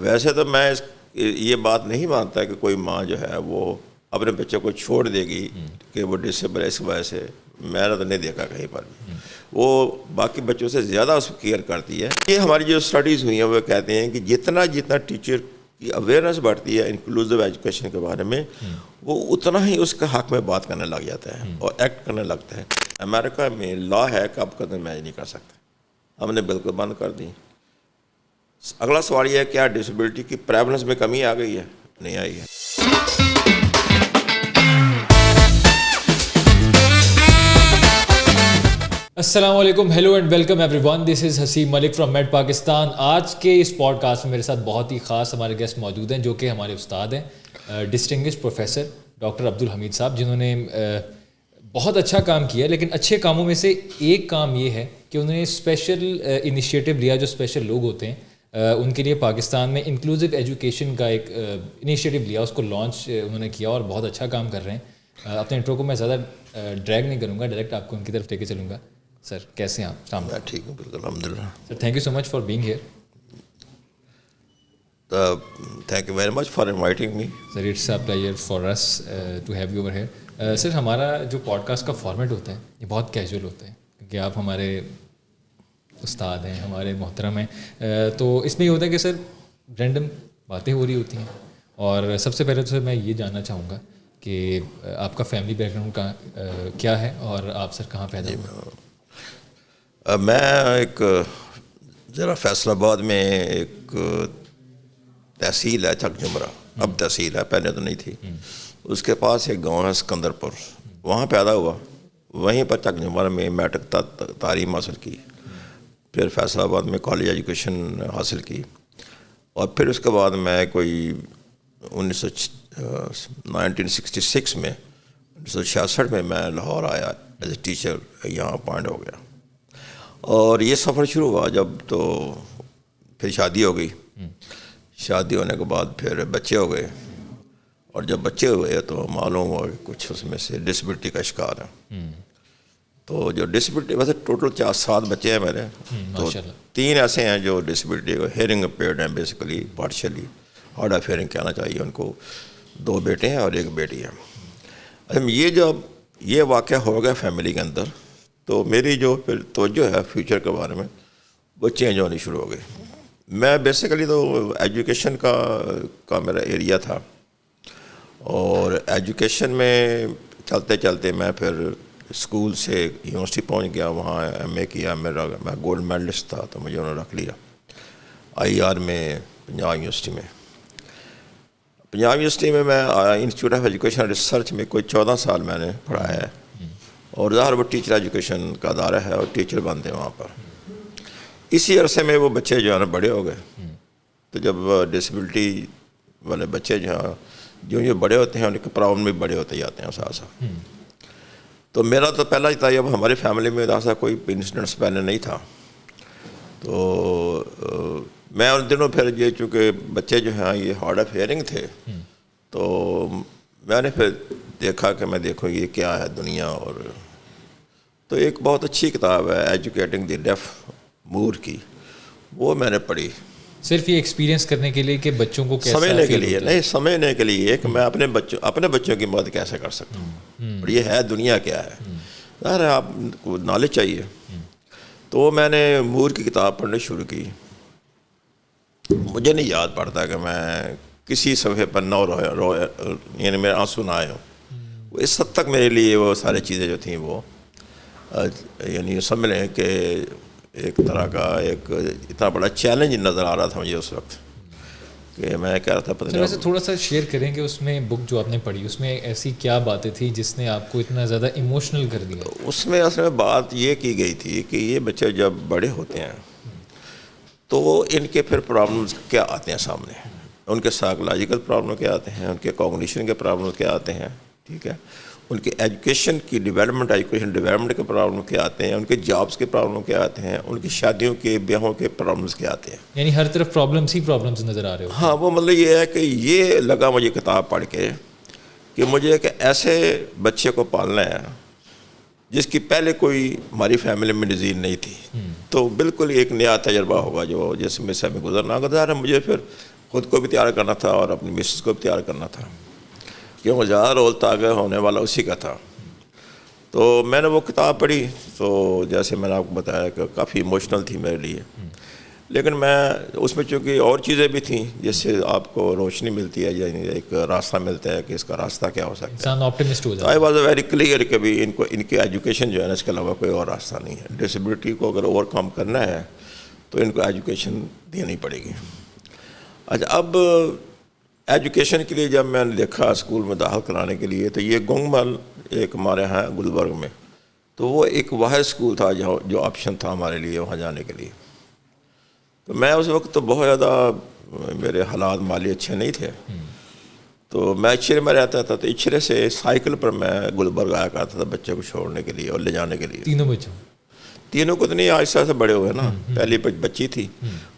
ویسے تو میں یہ بات نہیں مانتا کہ کوئی ماں جو ہے وہ اپنے بچے کو چھوڑ دے گی کہ وہ ڈسیبل ہے اس وجہ سے. میں نے تو نہیں دیکھا کہیں پر بھی. وہ باقی بچوں سے زیادہ اس کو کیئر کرتی ہے. یہ ہماری جو اسٹڈیز ہوئی ہیں وہ کہتے ہیں کہ جتنا ٹیچر کی اویئرنیس بڑھتی ہے انکلوزیو ایجوکیشن کے بارے میں, وہ اتنا ہی اس کے حق میں بات کرنے لگ جاتا ہے اور ایکٹ کرنے لگتا ہے. امریکہ میں لا ہے کہ آپ قدم میچ نہیں کر سکتے, ہم نے بالکل بند کر دی. اگلا سوال یہ ہے کیا ڈسیبلٹی کی پریولنس میں کمی آ گئی ہے؟ نہیں آئی ہے. السلام علیکم, hello and welcome everyone, this is Hussain Malik from made Pakistan. آج کے اس پوڈ کاسٹ میں میرے ساتھ بہت ہی خاص ہمارے گیسٹ موجود ہیں جو کہ ہمارے استاد ہیں, ڈسٹنگوشڈ پروفیسر ڈاکٹر عبدالحمید صاحب, جنہوں نے بہت اچھا کام کیا. لیکن اچھے کاموں میں سے ایک کام یہ ہے کہ انہوں نے اسپیشل انیشیٹو لیا. جو اسپیشل لوگ ہوتے ہیں ان کے لیے پاکستان میں انکلوزیو ایجوکیشن کا ایک انیشیٹو لیا, اس کو لانچ انہوں نے کیا اور بہت اچھا کام کر رہے ہیں. اپنے انٹرو کو میں زیادہ ڈریگ نہیں کروں گا, ڈائریکٹ آپ کو ان کی طرف لے کے چلوں گا. سر کیسے ہیں آپ؟ میں ٹھیک ہوں بالکل, الحمد للہ. Sir thank you so much for being here. Thank you very much for inviting me. Sir it's a pleasure for us to have you over here. Sir ہمارا جو پوڈ کاسٹ کا فارمیٹ ہوتا ہے یہ بہت کیجول ہوتا ہے کیونکہ آپ ہمارے استاد ہیں, ہمارے محترم ہیں. تو اس میں یہ ہوتا ہے کہ سر رینڈم باتیں ہو رہی ہوتی ہیں. اور سب سے پہلے تو سر میں یہ جاننا چاہوں گا کہ آپ کا فیملی بیک گراؤنڈ کیا ہے اور آپ سر کہاں پیدا ہوئے؟ میں ایک ذرا فیصل آباد میں ایک تحصیل ہے چک جمرہ, اب تحصیل ہے, پہلے تو نہیں تھی. اس کے پاس ایک گاؤں ہے سکندر پور, وہاں پیدا ہوا. وہیں پر چک جمرہ میں میٹرک تعلیم حاصل کی, پھر فیصل آباد میں کالج ایجوکیشن حاصل کی, اور پھر اس کے بعد میں کوئی 1966 میں 1966 میں میں لاہور آیا ایز اے ٹیچر, یہاں اپوائنٹ ہو گیا. اور یہ سفر شروع ہوا جب تو پھر شادی ہو گئی. شادی ہونے کے بعد پھر بچے ہو گئے, اور جب بچے ہوئے تو معلوم ہوا کہ کچھ اس میں سے ڈسیبلٹی کا شکار ہے. تو جو ڈسیبلٹی ویسے ٹوٹل 7 بچے ہیں میرے, تو 3 ایسے ہیں جو ڈسیبلٹی کو ہیئرنگ امپیئرڈ ہیں, basically partially hard of hearing کہنا چاہیے ان کو. 2 بیٹے ہیں اور 1 بیٹی ہے. یہ جب یہ واقعہ ہو گیا فیملی کے اندر, تو میری جو پھر توجہ ہے فیوچر کے بارے میں وہ چینج ہونی شروع ہو گئی. میں بیسیکلی تو ایجوکیشن کا میرا ایریا تھا, اور ایجوکیشن میں چلتے چلتے میں پھر اسکول سے یونیورسٹی پہنچ گیا, وہاں ایم اے کیا. میں گولڈ میڈلسٹ تھا تو مجھے انہوں نے رکھ لیا آئی آر میں, پنجاب یونیورسٹی میں. پنجاب یونیورسٹی میں انسٹیٹیوٹ آف ایجوکیشن ریسرچ میں کوئی 14 سال میں نے پڑھایا ہے, اور ظاہر وہ ٹیچر ایجوکیشن کا ادارہ ہے اور ٹیچر بنتے ہیں وہاں پر. اسی عرصے میں وہ بچے جو ہے نا بڑے ہو گئے. تو جب ڈسیبلٹی والے بچے جو بڑے ہوتے ہیں ان کے پرابلم بھی بڑے ہوتے جاتے ہیں ساتھ ساتھ. تو میرا تو پہلا ہی تھا, جب ہماری فیملی میں ایسا کوئی انسیڈنٹس پہلے نہیں تھا. تو میں ان دنوں پھر یہ چونکہ بچے جو ہیں یہ ہارڈ آف ہیئرنگ تھے, تو میں نے پھر دیکھا کہ میں دیکھوں یہ کیا ہے دنیا. اور تو ایک بہت اچھی کتاب ہے ایجوکیٹنگ دی ڈیف مور کی, وہ میں نے پڑھی. صرف یہ ایکسپیرینس کرنے کے لیے کہ بچوں کو سمجھنے کے لیے نہیں, سمجھنے کے لیے کہ میں اپنے بچوں کی مدد کیسے کر سکتا ہوں, اور یہ ہے دنیا کیا ہے. ظاہر ہے آپ کو نالج چاہیے. تو میں نے مور کی کتاب پڑھنا شروع کی. مجھے نہیں یاد پڑتا کہ میں کسی صفحے پر یعنی میرے آنسو نہ آئے ہوں. اس حد تک میرے لیے وہ ساری چیزیں جو تھیں وہ یعنی سمجھ لیں کہ ایک طرح کا ایک اتنا بڑا چیلنج نظر آ رہا تھا مجھے اس وقت کہ میں کہہ رہا تھا پتہ نہیں. ویسے تھوڑا سا شیئر کریں کہ اس میں بک جو آپ نے پڑھی اس میں ایسی کیا باتیں تھیں جس نے آپ کو اتنا زیادہ ایموشنل کر دیا؟ اس میں اصل میں بات یہ کی گئی تھی کہ یہ بچے جب بڑے ہوتے ہیں تو ان کے پھر پرابلمس کیا آتے ہیں سامنے. ان کے سائیکولوجیکل پرابلم کیا آتے ہیں, ان کے کوگنیشن کے پرابلم کیا آتے ہیں, ٹھیک ہے, ان کی ایجوکیشن ڈیولپمنٹ کے پرابلم کیا آتے ہیں, ان کے جابس کے پرابلم کیا آتے ہیں, ان کی شادیوں کے بیاہوں کے پرابلمس کیا آتے ہیں. یعنی ہر طرف پرابلمس نظر آ رہے ہو. ہاں, وہ مطلب یہ ہے کہ یہ لگا مجھے کتاب پڑھ کے کہ مجھے کہ ایسے بچے کو پالنا ہے جس کی پہلے کوئی ہماری فیملی میں ڈیزیز نہیں تھی. تو بالکل ایک نیا تجربہ ہوگا جو جس میں سے ہمیں گزرنا. اگر مجھے پھر خود کو بھی تیار کرنا تھا اور اپنی مسز کو بھی تیار کرنا تھا، کیونکہ زیادہ رول آگے ہونے والا اسی کا تھا. تو میں نے وہ کتاب پڑھی تو جیسے میں نے آپ کو بتایا کہ کافی ایموشنل تھی میرے لیے، لیکن میں اس میں چونکہ اور چیزیں بھی تھیں جس سے آپ کو روشنی ملتی ہے، یعنی ایک راستہ ملتا ہے کہ اس کا راستہ کیا ہو سکتا ہے. انسان آپٹمسٹ ہو جاتا ہے. I was a very clear کہ بھی ان کی ایجوکیشن جو ہے نا اس کے علاوہ کوئی اور راستہ نہیں ہے. ڈسیبلٹی کو اگر اوور کم کرنا ہے تو ان کو ایجوکیشن دینی پڑے گی. اچھا، اب ایجوکیشن کے لیے جب میں نے دیکھا اسکول میں داخل کرانے کے لیے تو یہ گونگمل ایک ہمارے یہاں گلبرگ میں، تو وہ ایک واحد اسکول تھا جو آپشن تھا ہمارے لیے وہاں جانے کے لیے. تو میں اس وقت تو بہت زیادہ میرے حالات مالی اچھے نہیں تھے، تو میں اچھرے میں رہتا تھا، تو اچھرے سے سائیکل پر میں گلبرگ آیا کرتا تھا بچے کو چھوڑنے کے لیے اور لے جانے کے لیے. تینوں کو تو نہیں، آہستہ آہستہ بڑے ہوئے نا. پہلی بچی تھی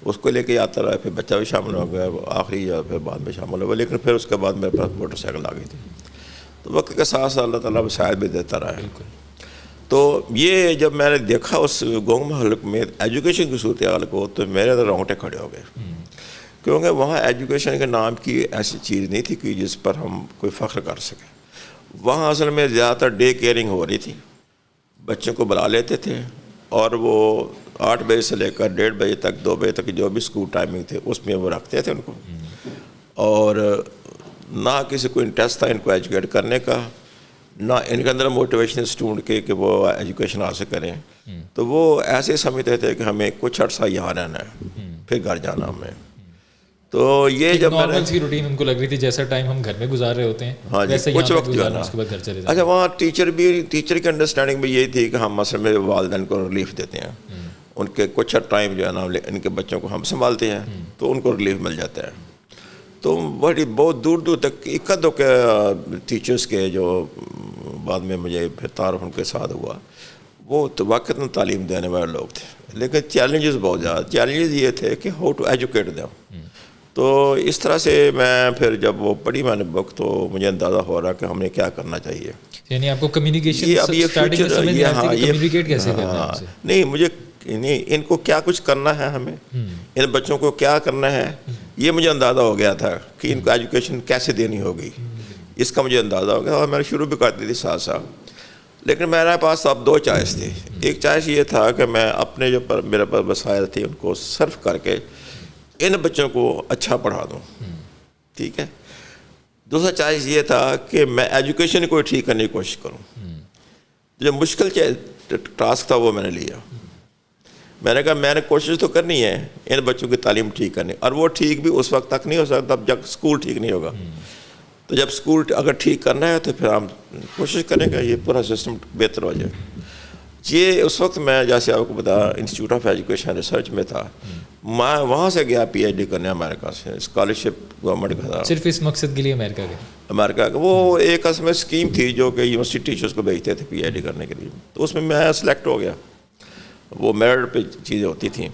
اس کو لے کے آتا رہا، پھر بچہ بھی شامل ہو گیا آخری یا پھر بعد میں شامل ہوا، لیکن پھر اس کے بعد میرے پاس موٹر سائیکل آ گئی تھی. تو وقت کے ساتھ ساتھ اللہ تعالیٰ وسائل بھی دیتا رہا ہے. تو یہ جب میں نے دیکھا اس گونگمل حلق میں ایجوکیشن کی صورتحال کو تو میرے اندر رونگٹے کھڑے ہو گئے، کیونکہ وہاں ایجوکیشن کے نام کی ایسی چیز نہیں تھی کہ جس پر ہم کوئی فخر کر سکیں. وہاں اصل میں زیادہ تر ڈے کیئرنگ ہو رہی تھی. بچوں کو بلا لیتے تھے اور وہ 8 بجے سے لے کر 1:30 بجے تک 2 بجے تک جو بھی اسکول ٹائمنگ تھے اس میں وہ رکھتے تھے ان کو، اور نہ کسی کو انٹرسٹ تھا ان کو ایجوکیٹ کرنے کا، نہ ان کے اندر موٹیویشن اسٹوڈنٹ کے کہ وہ ایجوکیشن حاصل کریں. تو وہ ایسے سمجھتے تھے کہ ہمیں کچھ عرصہ یہاں رہنا ہے پھر گھر جانا ہمیں. تو یہ جب میں نے سی روٹین ان کو لگ رہی تھی جیسا ٹائم ہم گھر میں گزار رہے ہوتے ہیں، ہاں جی کچھ وقت جو ہے نا. اچھا، وہاں ٹیچر کی انڈرسٹینڈنگ بھی یہی تھی کہ ہم مثلا میں والدین کو ریلیف دیتے ہیں، ان کے کچھ ٹائم جو ہے نا ان کے بچوں کو ہم سنبھالتے ہیں تو ان کو ریلیف مل جاتا ہے. تو بہت دور دور تک اکا دو کے ٹیچرس کے جو بعد میں مجھے پھر تعارف ان کے ساتھ ہوا، وہ تو واقعتاً تعلیم دینے والے لوگ تھے، لیکن چیلنجز بہت زیادہ. چیلنجز یہ تھے کہ ہاؤ ٹو ایجوکیٹ دیم. تو اس طرح سے میں پھر جب وہ پڑھی میں نے بک تو مجھے اندازہ ہو رہا کہ ہم نے کیا کرنا چاہیے. یعنی آپ کو کمیونیکیشن نہیں، مجھے نہیں ان کو کیا کچھ کرنا ہے، ہمیں ان بچوں کو کیا کرنا ہے یہ مجھے اندازہ ہو گیا تھا کہ ان کو ایجوکیشن کیسے دینی ہوگی، اس کا مجھے اندازہ ہو گیا. اور میں نے شروع بھی کرتی تھی ساتھ ساتھ، لیکن میرے پاس اب 2 چوائس تھی. ایک چوائس یہ تھا کہ میں اپنے جو میرے پاس وسائل تھے ان کو صرف کر کے ان بچوں کو اچھا پڑھا دوں، ٹھیک ہے. دوسرا چوائس یہ تھا کہ میں ایجوکیشن کو ٹھیک کرنے کی کوشش کروں. جو مشکل ٹاسک تھا وہ میں نے لیا. میں نے کہا میں نے کوشش تو کرنی ہے ان بچوں کی تعلیم ٹھیک کرنی، اور وہ ٹھیک بھی اس وقت تک نہیں ہو سکتا جب اسکول ٹھیک نہیں ہوگا. تو جب اسکول اگر ٹھیک کرنا ہے تو پھر ہم کوشش کریں گے یہ پورا سسٹم بہتر ہو جائے. یہ اس وقت میں جیسے آپ کو بتایا انسٹیٹیوٹ آف ایجوکیشن ریسرچ میں تھا، میں وہاں سے گیا پی ایچ ڈی کرنے امریکہ سے، اسکالرشپ گورنمنٹ کا تھا. صرف اس مقصد کے لیے امریکہ گئے؟ امریکہ کا وہ ایک اصل میں اسکیم تھی جو کہ یونیورسٹی ٹیچرس کو بھیجتے تھے پی ایچ ڈی کرنے کے لیے. تو اس میں سلیکٹ ہو گیا، وہ میرٹ پہ چیزیں ہوتی تھیں.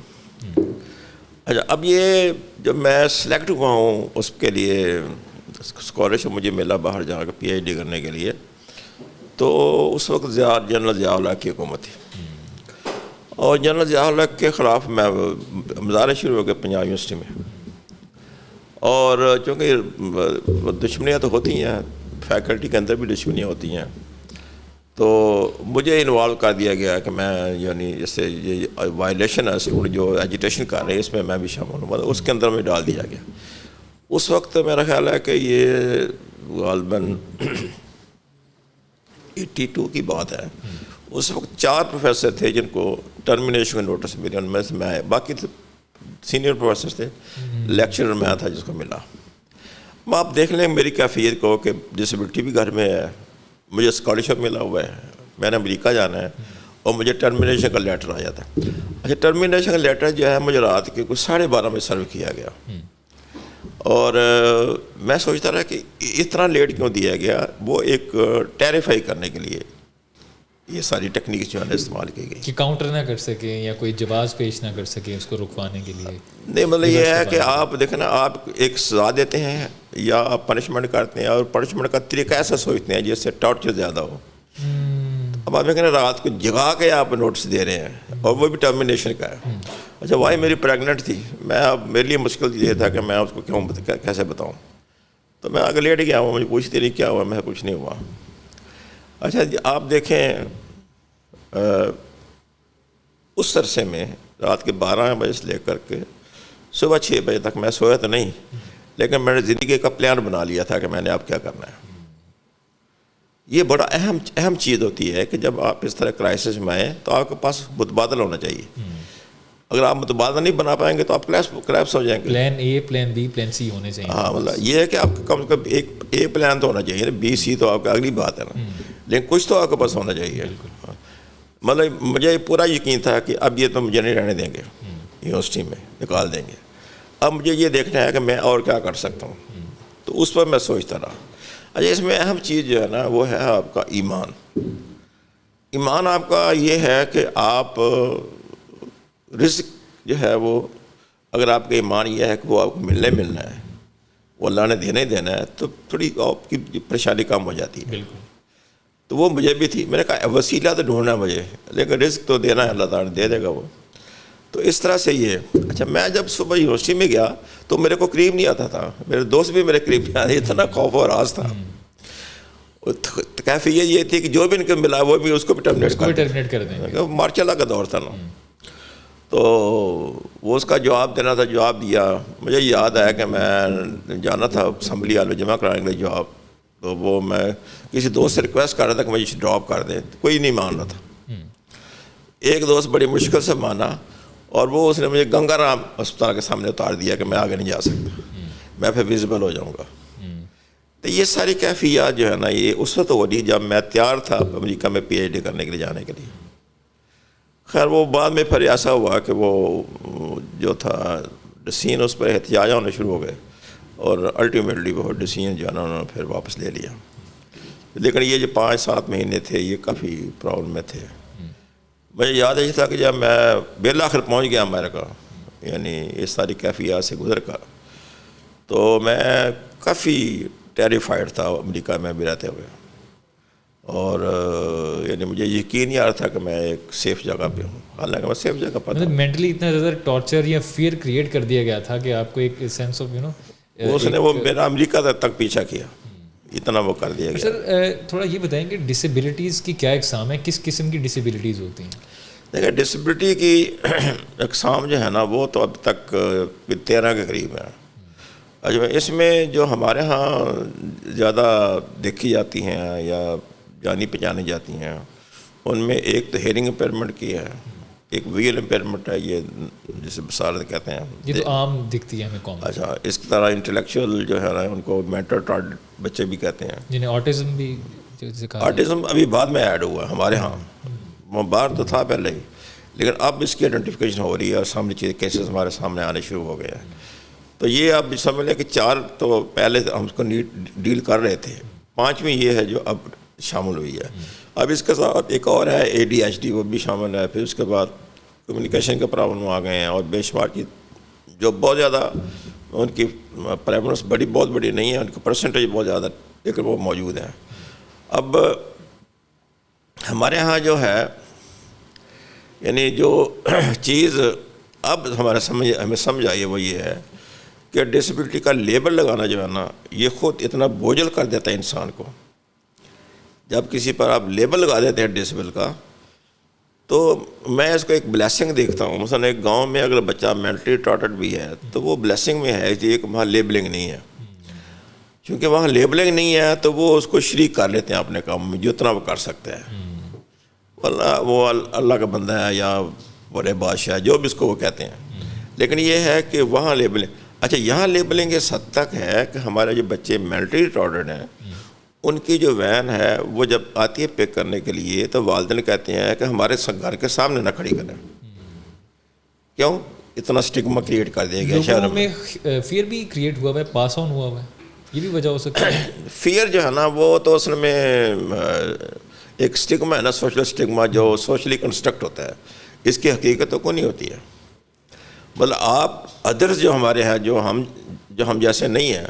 اچھا، اب یہ جب میں سلیکٹ ہوا ہوں اس کے لیے اسکالرشپ مجھے ملا باہر جا کے پی ایچ ڈی کرنے کے لیے، تو اس وقت جنرل ضیاء الحق کی حکومت تھی، اور جنرل ضیاء الحق کے خلاف میں مظاہرے شروع ہو گئے پنجاب یونیورسٹی میں. اور چونکہ دشمنیاں تو ہوتی ہیں، فیکلٹی کے اندر بھی دشمنیاں ہوتی ہیں، تو مجھے انوالو کر دیا گیا کہ میں یعنی جیسے یہ وائلیشن ہے اسٹوڈنٹ جو ایجیٹیشن کر رہے ہیں اس میں میں بھی شامل ہوں، اس کے اندر میں ڈال دیا گیا. اس وقت میرا خیال ہے کہ یہ غالباً 82 کی بات ہے. اس وقت 4 پروفیسر تھے جن کو ٹرمینیشن کا نوٹس ملے، ان میں سے میں، باقی سینئر پروفیسر تھے، لیکچرر میں تھا جس کو ملا. آپ دیکھ لیں میری کیفیت کو کہ ڈسیبلٹی بھی گھر میں ہے، مجھے اسکالرشپ ملا ہوا ہے، میں نے امریکہ جانا ہے، اور مجھے ٹرمینیشن کا لیٹر آ جاتا ہے. اچھا، ٹرمینیشن کا لیٹر جو ہے مجھے رات کے کچھ 12:30 میں سرو کیا گیا، اور میں سوچتا رہا کہ اتنا لیٹ کیوں دیا گیا. وہ ایک ٹیریفائی کرنے کے لیے یہ ساری ٹیکنیکس جو ہے نا استعمال کی گئی کہ کاؤنٹر نہ کر سکیں یا کوئی جواز پیش نہ کر سکیں اس کو رکوانے کے لیے. نہیں، مطلب یہ ہے کہ آپ دیکھیں نا، آپ ایک سزا دیتے ہیں یا آپ پنشمنٹ کرتے ہیں، اور پنشمنٹ کا طریقہ ایسا سوچتے ہیں جس سے ٹارچر زیادہ ہو. اب آپ دیکھیں نا رات کو جگا کے آپ نوٹس دے رہے ہیں، اور وہ بھی ٹرمینیشن کا ہے. اچھا وائف میری پریگننٹ تھی. میں اب میرے لیے مشکل یہ تھا کہ میں اس کو کیسے بتاؤں. تو میں آگے لیٹ گیا ہوں, مجھے پوچھتی نہیں کیا ہوا, میں کچھ نہیں ہوا. اچھا جی آپ دیکھیں اس عرصے میں رات کے 12 بجے سے لے کر کے صبح 6 بجے تک میں سویا تو نہیں, لیکن میں نے زندگی کا پلان بنا لیا تھا کہ میں نے اب کیا کرنا ہے. یہ بڑا اہم چیز ہوتی ہے کہ جب آپ اس طرح کرائسس میں آئیں تو آپ کے پاس متبادل ہونا چاہیے. اگر آپ متبادل نہیں بنا پائیں گے تو آپ کریپس ہو جائیں گے. Plan a, plan be, plan سی ہونے چاہیے. ہاں مطلب یہ ہے کہ آپ کا کم سے کم ایک اے پلان تو ہونا چاہیے, بی سی تو آپ کا اگلی بات ہے نا, لیکن کچھ تو آپ کے پاس ہونا چاہیے. مطلب مجھے پورا یقین تھا کہ اب یہ تو مجھے نہیں رہنے دیں گے, یونیورسٹی میں نکال دیں گے. اب مجھے یہ دیکھنا ہے کہ میں اور کیا کر سکتا ہوں. تو اس پر میں سوچتا رہا. اچھا اس میں اہم چیز جو ہے نا وہ ہے آپ کا ایمان. ایمان آپ کا یہ ہے کہ آپ رزق جو ہے وہ, اگر آپ کا ایمان یہ ہے کہ وہ آپ کو ملنا ہے, وہ اللہ نے دینا ہی دینا ہے, تو تھوڑی آپ کی پریشانی کم ہو جاتی ہے. بالکل. تو وہ مجھے بھی تھی. میں نے کہا وسیلہ تو ڈھونڈنا مجھے, لیکن رزق تو دینا ہے, اللہ تعالیٰ دے دے گا وہ. تو اس طرح سے یہ. اچھا میں جب صبح یونیورسٹی میں گیا تو میرے کو قریب نہیں آتا تھا, میرے دوست بھی میرے قریب نہیں آتے, اتنا خوف و راز تھا. کیفیت یہ تھی کہ جو بھی ان کو ملا وہ بھی اس کو بھی ٹرمینیٹ کر دیں. مارچلہ کا دور تھا نا. تو وہ اس کا جواب دینا تھا, جواب دیا. مجھے یاد آیا کہ میں جانا تھا اسمبلی والے جمع کرانے کے لیے جواب. تو وہ میں کسی دوست سے ریکویسٹ کر رہا تھا کہ مجھے ڈراپ کر دیں, کوئی نہیں مان رہا تھا. ایک دوست بڑی مشکل سے مانا, اور وہ اس نے مجھے گنگا رام اسپتال کے سامنے اتار دیا کہ میں آگے نہیں جا سکتا, میں پھر ویزیبل ہو جاؤں گا. تو یہ ساری کیفیات جو ہے نا یہ اس وقت ہو رہی جب میں تیار تھا امریکہ میں پی ایچ ڈی کرنے کے لیے جانے کے لیے. خیر وہ بعد میں پھر ایسا ہوا کہ وہ جو تھا ڈسین اس پر احتجاج ہونے شروع ہو گئے, اور الٹیمیٹلی وہ ڈسین جو ہے نا انہوں نے پھر واپس لے لیا. لیکن یہ جو 5-7 مہینے تھے یہ کافی پرابلم میں تھے. مجھے یاد ہے تھا کہ جب میں بالآخر پہنچ گیا امریکہ, یعنی اس ساری کیفیات سے گزر کر, تو میں کافی ٹیریفائڈ تھا امریکہ میں بھی رہتے ہوئے. اور یعنی مجھے یقین نہیں آ رہا تھا کہ میں ایک سیف جگہ پہ ہوں, حالانکہ میں سیف جگہ پر. مطلب مینٹلی اتنا زیادہ ٹارچر یا فیئر کریٹ کر دیا گیا تھا کہ آپ کو ایک سینس آف اس نے وہ میرا امریکہ تک پیچھا کیا, اتنا وہ کر دیا گیا. سر تھوڑا یہ بتائیں کہ ڈسیبلٹیز کی کیا اقسام ہے, کس قسم کی ڈسیبلٹیز ہوتی ہیں؟ دیکھیں ڈسیبلٹی کی اقسام جو ہے نا وہ تو اب تک 13 کے قریب ہیں. اچھا اس میں جو ہمارے ہاں زیادہ دیکھی جاتی ہیں یا جانی پہچانی جاتی ہیں, ان میں ایک تو ہیئرنگ امپیئرمنٹ کی ہے, ایک ویژول امپیئرمنٹ ہے, یہ جسے بصارت کہتے ہیں, یہ تو عام دکھتی ہے ہمیں کامن. اچھا اس کی طرح انٹلیکچوئل جو ہے نا ان کو مینٹل ریٹارڈ بچے بھی کہتے ہیں, جنہیں آٹزم بھی. آٹزم ابھی بعد میں ایڈ ہوا ہے ہمارے ہاں, وہ باہر تو تھا پہلے ہی, لیکن اب اس کی آئیڈینٹیفیکیشن ہو رہی ہے اور سامنے چیز کیسز ہمارے سامنے آنے شروع ہو گئے ہیں. تو یہ آپ سمجھ لیں کہ 4 تو پہلے ہم اس کو ڈیل کر رہے تھے, 5ویں یہ ہے جو اب شامل ہوئی ہے. اب اس کے ساتھ ایک اور ہے ADHD, وہ بھی شامل ہے. پھر اس کے بعد کمیونیکیشن کے پرابلم آ گئے ہیں, اور بے شمار کی جو بہت زیادہ ان کی پریولنس بہت بڑی نہیں ہے, ان کی پرسنٹیج بہت زیادہ, لیکن وہ موجود ہیں. اب ہمارے ہاں جو ہے یعنی جو چیز اب ہمیں سمجھ آئی ہے وہ یہ ہے کہ ڈسیبلٹی کا لیبل لگانا جو ہے نا یہ خود اتنا بوجھل کر دیتا ہے انسان کو. جب کسی پر آپ لیبل لگا دیتے ہیں ڈسیبل کا, تو میں اس کو ایک بلیسنگ دیکھتا ہوں. مثلا ایک گاؤں میں اگر بچہ مینٹلی ریٹارڈ بھی ہے تو وہ بلیسنگ میں ہے کہ ایک وہاں لیبلنگ نہیں ہے. چونکہ وہاں لیبلنگ نہیں ہے تو وہ اس کو شریک کر لیتے ہیں اپنے کام میں جتنا وہ کر سکتے ہیں. وہ اللہ کا بندہ ہے یا بڑے بادشاہ جو بھی اس کو وہ کہتے ہیں. لیکن یہ ہے کہ وہاں لیبلنگ, اچھا یہاں لیبلنگ اس حد تک ہے کہ ہمارے جو بچے مینٹلی ریٹارڈڈ ہیں ان کی جو وین ہے وہ جب آتی ہے پک کرنے کے لیے تو والدین کہتے ہیں کہ ہمارے گھر کے سامنے نہ کھڑی کریں. کیوں؟ اتنا سٹگما کریٹ کر دیا گیا شہر میں. فیئر بھی کریٹ ہوا ہے, پاس آن ہوا ہے, یہ بھی وجہ ہو سکتی ہے. فیئر جو ہے نا وہ تو اصل میں ایک سٹگما ہے نا, سوشل سٹگما جو سوشلی کنسٹرکٹ ہوتا ہے, اس کی حقیقت تو کوئی نہیں ہوتی ہے. مطلب آپ ادرس جو ہمارے ہیں جو ہم جیسے نہیں ہیں,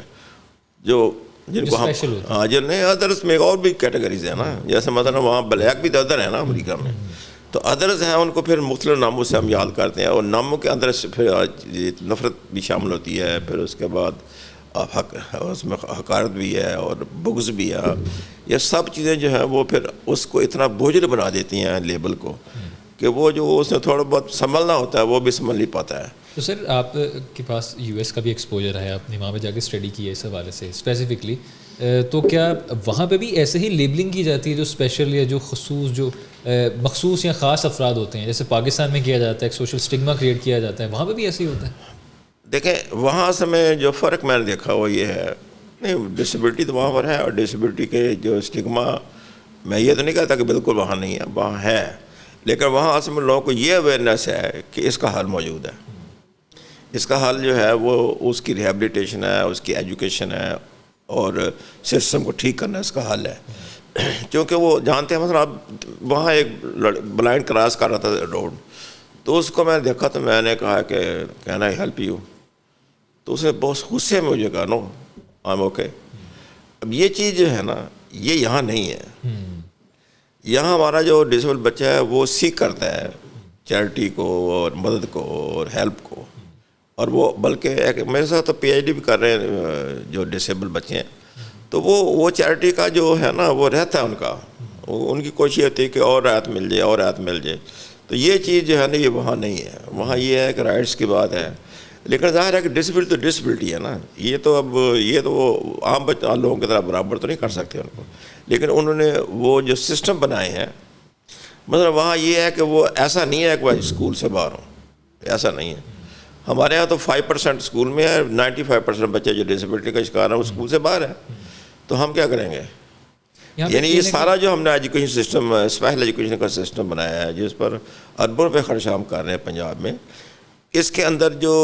جو جن کو ہاں جو نہیں ادرس میں اور بھی کیٹیگریز ہیں نا, جیسے مثلا وہاں بلیک بھی تو ادر ہے نا امریکہ میں, تو ادرز ہیں ان کو پھر مختلف ناموں سے ہم یاد کرتے ہیں, اور ناموں کے اندر پھر نفرت بھی شامل ہوتی ہے, پھر اس کے بعد اس میں حقارت بھی ہے اور بغض بھی ہے. یہ سب چیزیں جو ہیں وہ پھر اس کو اتنا بوجھل بنا دیتی ہیں لیبل کو, کہ وہ جو اس نے تھوڑا بہت سنبھلنا ہوتا ہے وہ بھی سنبھل نہیں پاتا ہے. تو سر آپ کے پاس یو ایس کا بھی ایکسپوجر ہے, آپ نے وہاں پہ جا کے اسٹڈی کی ہے اس حوالے سے اسپیسیفکلی, تو کیا وہاں پہ بھی ایسے ہی لیبلنگ کی جاتی ہے جو اسپیشل یا جو جو مخصوص یا خاص افراد ہوتے ہیں, جیسے پاکستان میں کیا جاتا ہے, ایک سوشل اسٹگما کریٹ کیا جاتا ہے, وہاں پہ بھی ایسے ہی ہوتا ہے؟ دیکھیں وہاں سے میں جو فرق میں نے دیکھا وہ یہ ہے, نہیں ڈسیبلٹی تو وہاں پر ہے, اور ڈسیبلٹی کے جو اسٹگما, میں یہ تو نہیں کہتا کہ بالکل وہاں نہیں ہے, وہاں ہے, لیکن وہاں اصل میں لوگوں کو یہ اویئرنیس ہے کہ اس کا حل موجود ہے. اس کا حل جو ہے وہ اس کی ریہیبلیٹیشن ہے, اس کی ایجوکیشن ہے, اور سسٹم کو ٹھیک کرنا اس کا حل ہے. کیونکہ وہ جانتے ہیں, مثلا اب وہاں ایک بلائنڈ کراس کر رہا تھا روڈ, تو اس کو میں نے دیکھا تو میں نے کہا کہ کین آئی ہیلپ یو, تو اس نے بہت غصے میں مجھے کہا نو آئی ایم اوکے. اب یہ چیز جو ہے نا یہ یہاں نہیں ہے. یہاں ہمارا جو ڈسیبل بچہ ہے وہ سیکھ کرتا ہے چیریٹی کو اور مدد کو اور ہیلپ کو, اور وہ بلکہ میرے ساتھ تو پی ایچ ڈی بھی کر رہے ہیں جو ڈسیبل بچے ہیں, تو وہ چیریٹی کا جو ہے نا وہ رہتا ہے ان کا, ان کی کوشش ہوتی ہے کہ اور رعایت مل جائے اور رعایت مل جائے. تو یہ چیز جو ہے نا یہ وہاں نہیں ہے. وہاں یہ ہے کہ رائٹس کی بات ہے, لیکن ظاہر ہے کہ ڈسیبلٹی تو ڈسیبلٹی ہے نا, یہ تو اب یہ تو وہ عام لوگوں کی طرح برابر تو نہیں کر سکتے ان کو, لیکن انہوں نے وہ جو سسٹم بنائے ہیں, مطلب وہاں یہ ہے کہ وہ ایسا نہیں ہے کہ وہ اسکول سے باہر ہوں, ایسا نہیں ہے. ہمارے یہاں تو 5% اسکول میں ہے, 95% بچے جو ڈسیبلٹی کا شکار ہیں وہ اسکول سے باہر ہیں. تو ہم کیا کریں گے؟ یعنی یہ سارا جو ہم نے ایجوکیشن سسٹم, اسپیشل ایجوکیشن کا سسٹم بنایا ہے جس پر اربوں روپے خرچ ہم کر رہے ہیں پنجاب میں, اس کے اندر جو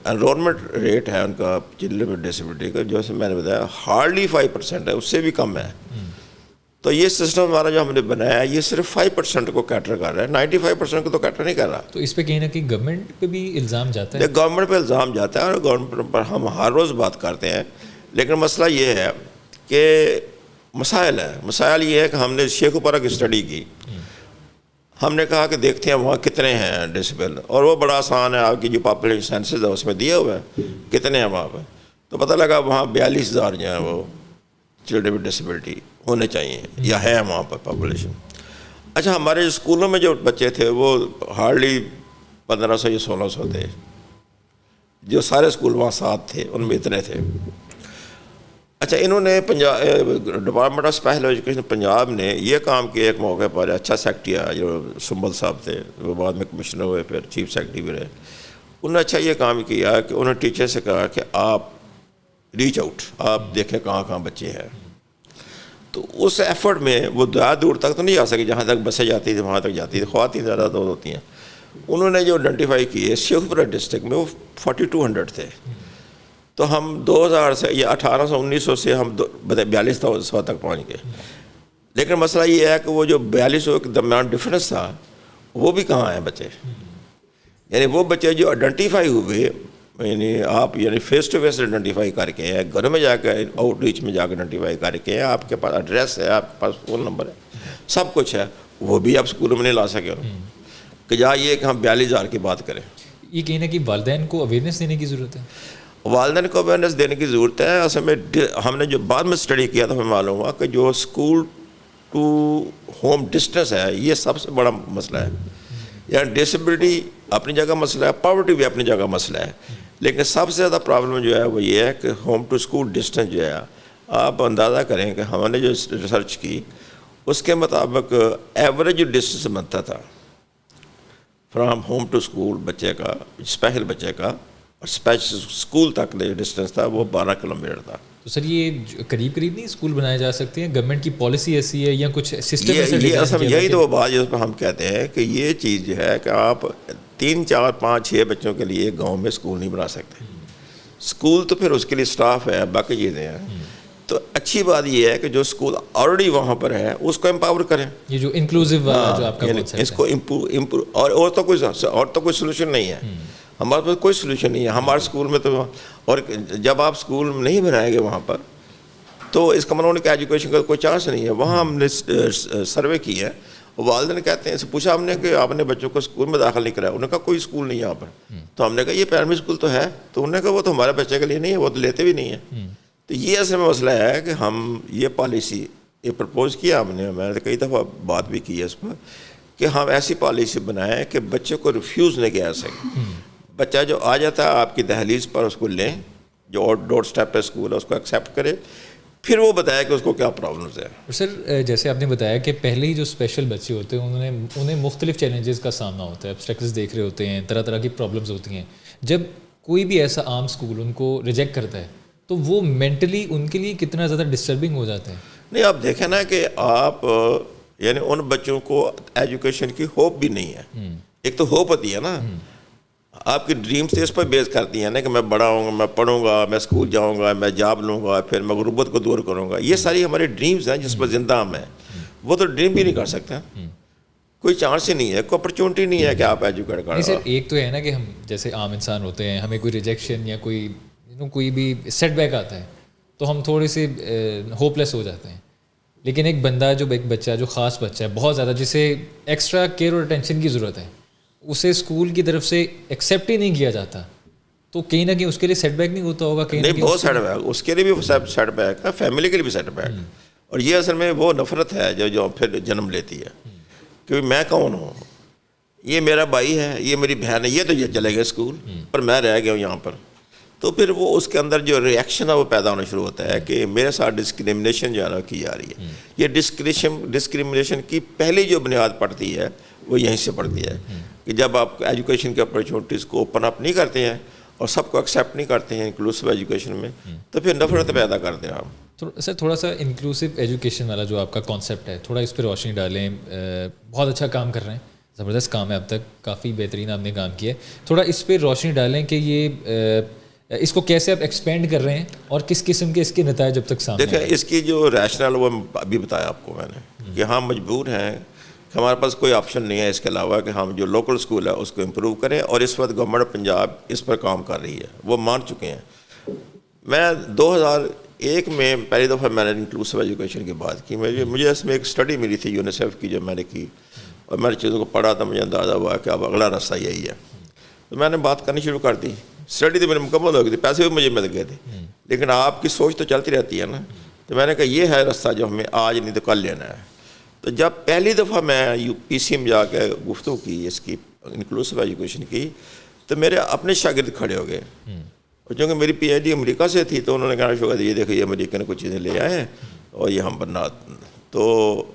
انرولمنٹ ریٹ ہے ان کا چلڈرن ود ڈسیبلٹی کا, جو میں نے بتایا ہارڈلی 5% ہے, اس سے بھی کم ہے. تو یہ سسٹم ہمارا جو ہم نے بنایا ہے یہ صرف 5% کو کیٹر کر رہا ہے, 95% کو تو کیٹر نہیں کر رہا. تو اس پہ کہیں نہ کہیں گورنمنٹ پہ بھی الزام جاتا ہے. گورنمنٹ پہ الزام جاتا ہے, اور گورنمنٹ پر ہم ہر روز بات کرتے ہیں, لیکن مسئلہ یہ ہے کہ مسائل ہے. مسائل یہ ہے کہ ہم نے شیخوپورہ کی اسٹڈی کی, ہم نے کہا کہ دیکھتے ہیں وہاں کتنے ہیں ڈسیبل, اور وہ بڑا آسان ہے, آپ کی جو پاپولیشن سینسز ہے اس میں دیا ہوا ہے کتنے ہیں وہاں پہ, تو پتہ لگا وہاں 42,000 جو ہیں وہ چلڈرن ود ڈسیبلٹی ہونے چاہیے یا ہے وہاں پر پاپولیشن. اچھا ہمارے اسکولوں میں جو بچے تھے وہ ہارڈلی 1,500 یا 1,600 تھے, جو سارے اسکول وہاں 7 تھے ان میں اتنے تھے. اچھا انہوں نے department of special education Punjab نے یہ کام کیا ایک موقع پر, اچھا سیکرٹری جو سنبل صاحب تھے وہ بعد میں کمشنر ہوئے, پھر چیف سیکرٹری بھی رہے, انہوں نے اچھا یہ کام کیا کہ انہوں نے ٹیچر سے کہا کہ آپ ریچ آؤٹ, آپ دیکھیں کہاں کہاں بچے ہیں. تو اس ایفرٹ میں وہ دور تک تو نہیں جا سکے, جہاں تک بسیں جاتی تھیں وہاں تک جاتی تھی, خواتین زیادہ دور ہوتی ہیں. انہوں نے جو آئیڈینٹیفائی کیے شیخوپورہ ڈسٹرکٹ میں وہ 4,200 تھے. تو ہم 2000 سے یا 1800-1900 سے ہم 4200 تک پہنچ گئے. لیکن مسئلہ یہ ہے کہ وہ جو 4200 کے درمیان ڈفرینس تھا وہ بھی کہاں ہیں بچے, یعنی وہ بچے جو آئیڈینٹیفائی ہوئے, یعنی آپ یعنی فیس ٹو فیس آئیڈینٹیفائی کر کے ہیں, گھروں میں جا کے آؤٹ ریچ میں جا کے آئیڈینٹیفائی کر کے ہیں, آپ کے پاس ایڈریس ہے, آپ کے پاس فون نمبر ہے, سب کچھ ہے, وہ بھی آپ اسکولوں میں نہیں لا سکے کہ جا یہ کہ ہم 42,000 کی بات کریں. یہ کہیں نہ کہ والدین کو اویئرنیس دینے کی ضرورت ہے. والدین کو اویئرنیس دینے کی ضرورت ہے. اصل میں ہم نے جو بعد میں اسٹڈی کیا تو ہمیں معلوم ہوا کہ جو اسکول ٹو ہوم ڈسٹینس ہے یہ سب سے بڑا مسئلہ ہے. یعنی ڈسیبلٹی اپنی جگہ مسئلہ ہے, پاورٹی بھی اپنی جگہ مسئلہ ہے, لیکن سب سے زیادہ پرابلم جو ہے وہ یہ ہے کہ ہوم ٹو اسکول ڈسٹینس جو ہے, آپ اندازہ کریں کہ ہم نے جو ریسرچ کی اس کے مطابق ایوریج جو ڈسٹینس بنتا تھا فرام ہوم ٹو اسکول بچے کا, اسپیشل بچے کا, اور اسپیشل اسکول تک جو ڈسٹینس تھا وہ 12 کلومیٹر تھا. تو سر یہ قریب قریب نہیں اسکول بنائے جا سکتے ہیں, گورنمنٹ کی پالیسی ایسی ہے یا کچھ سسٹم ایسا؟ یہ اصل یہی تو وہ بات جس پہ ہم کہتے ہیں کہ یہ چیز جو ہے کہ آپ 3 4 5 6 بچوں کے لیے گاؤں میں اسکول نہیں بنا سکتے. اسکول تو پھر اس کے لیے اسٹاف ہے, باقی چیزیں ہیں. تو اچھی بات یہ ہے کہ جو اسکول آلریڈی وہاں پر ہے اس کو امپاور کریں. یہ جو انکلوسیو والا جو آپ کا کانسیپٹ ہے اس کو امپروو, اور تو کوئی سلوشن نہیں ہے ہمارے پاس, کوئی سلوشن نہیں ہے ہمارے اسکول میں تو. اور جب آپ اسکول نہیں بنائیں گے وہاں پر تو اس کا مطلب کہ ایجوکیشن کا کوئی چانس نہیں ہے. وہاں ہم نے سروے کی ہے والدین کہتے ہیں, پوچھا ہم نے کہ آپ نے بچوں کو اسکول میں داخل نہیں کرایا, انہوں نے کہا کوئی اسکول نہیں یہاں پر. تو ہم نے کہا یہ پرائمری اسکول تو ہے, تو انہوں نے کہا وہ تو ہمارے بچے کے لیے نہیں ہے, وہ تو لیتے بھی نہیں ہیں. تو یہ اصل میں مسئلہ ہے کہ ہم یہ پالیسی یہ پرپوز کیا ہم نے, میں نے کئی دفعہ بات بھی کی ہے اس پر, کہ ہم ایسی پالیسی بنائیں کہ بچے کو ریفیوز نہیں کیا سکے. بچہ جو آ جاتا ہے آپ کی دہلیز پر اس کو لیں, جو ڈور اسٹیپ پہ اسکول ہے اس کو ایکسیپٹ کرے, پھر وہ بتایا کہ اس کو کیا پرابلمز ہیں. سر جیسے آپ نے بتایا کہ پہلے ہی جو اسپیشل بچے ہوتے ہیں انہیں مختلف چیلنجز کا سامنا ہوتا ہے, ابسٹیکلز دیکھ رہے ہوتے ہیں, طرح طرح کی پرابلمز ہوتی ہیں. جب کوئی بھی ایسا عام اسکول ان کو ریجیکٹ کرتا ہے تو وہ مینٹلی ان کے لیے کتنا زیادہ ڈسٹربنگ ہو جاتا ہے. نہیں, آپ دیکھیں نا کہ آپ یعنی ان بچوں کو ایجوکیشن کی ہوپ بھی نہیں ہے. ایک تو ہوپ ہوتی ہے نا, آپ کی ڈریمز اس پر بیس کرتی ہیں نا کہ میں بڑا ہوں گا, میں پڑھوں گا, میں اسکول جاؤں گا, میں جاب لوں گا, پھر میں غربت کو دور کروں گا. یہ ساری ہماری ڈریمز ہیں جس پر زندہ ہم ہیں. وہ تو ڈریم بھی نہیں کر سکتے, کوئی چانس ہی نہیں ہے, کوئی اپرچونٹی نہیں ہے کہ آپ ایجوکیٹ کریں. سر ایک تو ہے نا کہ ہم جیسے عام انسان ہوتے ہیں, ہمیں کوئی ریجیکشن یا کوئی بھی سیٹ بیک آتا ہے تو ہم تھوڑے سے ہوپ لیس ہو جاتے ہیں. لیکن ایک بندہ ایک بچہ جو خاص بچہ ہے بہت زیادہ, جسے ایکسٹرا کیئر اور اٹینشن کی ضرورت ہے, اسے اسکول کی طرف سے ایکسیپٹ ہی نہیں کیا جاتا, تو کہیں نہ کہیں اس کے لیے سیٹ بیک نہیں ہوتا ہوگا. کہیں نہیں, بہت سیٹ بیک, اس کے لیے بھی سیٹ بیک ہے, فیملی کے لیے بھی سیٹ بیک. اور یہ اصل میں وہ نفرت ہے جو پھر جنم لیتی ہے کہ میں کون ہوں, یہ میرا بھائی ہے, یہ میری بہن ہے, یہ تو یہ چلے گئے اسکول پر میں رہ گیا ہوں یہاں پر. تو پھر وہ اس کے اندر جو ریئیکشن ہے وہ پیدا ہونا شروع ہوتا ہے کہ میرے ساتھ ڈسکریمنیشن جو ہے نا کی جا رہی ہے. یہ ڈسکریمنیشن کی پہلی جو بنیاد پڑتی ہے وہ یہیں سے پڑتی ہے کہ جب آپ ایجوکیشن کی اپرچونیٹیز کو اوپن اپ نہیں کرتے ہیں اور سب کو ایکسیپٹ نہیں کرتے ہیں انکلوسیو ایجوکیشن میں, تو پھر نفرت پیدا کرتے ہیں آپ. سر تھوڑا سا انکلوسیو ایجوکیشن والا جو آپ کا کانسیپٹ ہے تھوڑا اس پہ روشنی ڈالیں. بہت اچھا کام کر رہے ہیں, زبردست کام ہے, اب تک کافی بہترین آپ نے کام کیا ہے. تھوڑا اس پہ روشنی ڈالیں کہ یہ اس کو کیسے آپ ایکسپینڈ کر رہے ہیں اور کس قسم کے اس کے نتائج جب تک سامنے. دیکھیں اس کی جو ریشنل وہ ابھی بتایا آپ کو میں نے کہ ہم مجبور ہیں کہ ہمارے پاس کوئی آپشن نہیں ہے اس کے علاوہ کہ ہم جو لوکل اسکول ہے اس کو امپروو کریں, اور اس وقت گورنمنٹ پنجاب اس پر کام کر رہی ہے, وہ مان چکے ہیں. میں 2001 میں پہلی دفعہ میں نے انکلوسیو ایجوکیشن کی بات کی. مجھے اس میں ایک اسٹڈی ملی تھی یونیسیف کی جو میں نے کی, اور میں نے چیزوں کو پڑھا تو مجھے اندازہ ہوا کہ اب اگلا راستہ یہی ہے. تو میں نے بات کرنی شروع کر دی. اسٹڈی تو میری مکمل ہو گئی تھی, پیسے بھی مجھے مل گئے تھے, لیکن آپ کی سوچ تو چلتی رہتی ہے نا. تو میں نے کہا یہ ہے راستہ جو ہمیں آج نہیں تو کل لینا ہے. تو جب پہلی دفعہ میں UPC میں جا کے گفتگو کی اس کی انکلوسیو ایجوکیشن کی, تو میرے اپنے شاگرد کھڑے ہو گئے, اور چونکہ میری PhD امریکہ سے تھی تو انہوں نے کہنا شروع کر دیا یہ دیکھو یہ امریکہ نے کچھ چیزیں لے آئے ہیں اور یہ ہم بننا. تو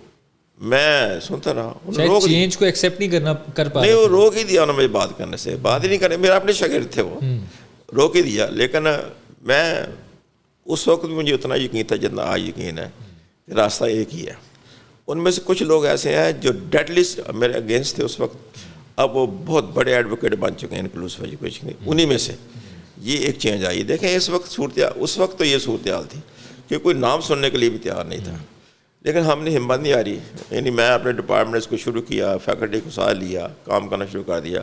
میں سنتا رہا, چینج کو ایکسیپٹ نہیں کر پا نہیں, وہ روک ہی دیا انہوں نے مجھے بات کرنے سے, بات ہی نہیں کرنے. میرے اپنے شاگرد تھے, وہ روک ہی دیا. لیکن میں اس وقت بھی مجھے اتنا یقین تھا جتنا آج یقین ہے کہ راستہ ایک ہی ہے. ان میں سے کچھ لوگ ایسے ہیں جو ڈیڈلی میرے اگینسٹ تھے اس وقت, اب وہ بہت بڑے ایڈوکیٹ بن چکے ہیں انکلوسیو ایجوکیشن کے. انہی میں سے یہ ایک چینج آئی. دیکھیں اس وقت اس وقت تو یہ صورتحال تھی کہ کوئی نام سننے کے لیے بھی تیار نہیں تھا, لیکن ہم نے ہمت نہیں ہاری. یعنی میں اپنے ڈپارٹمنٹ اس کو شروع کیا, فیکلٹی کو ساتھ لیا, کام کرنا شروع کر دیا.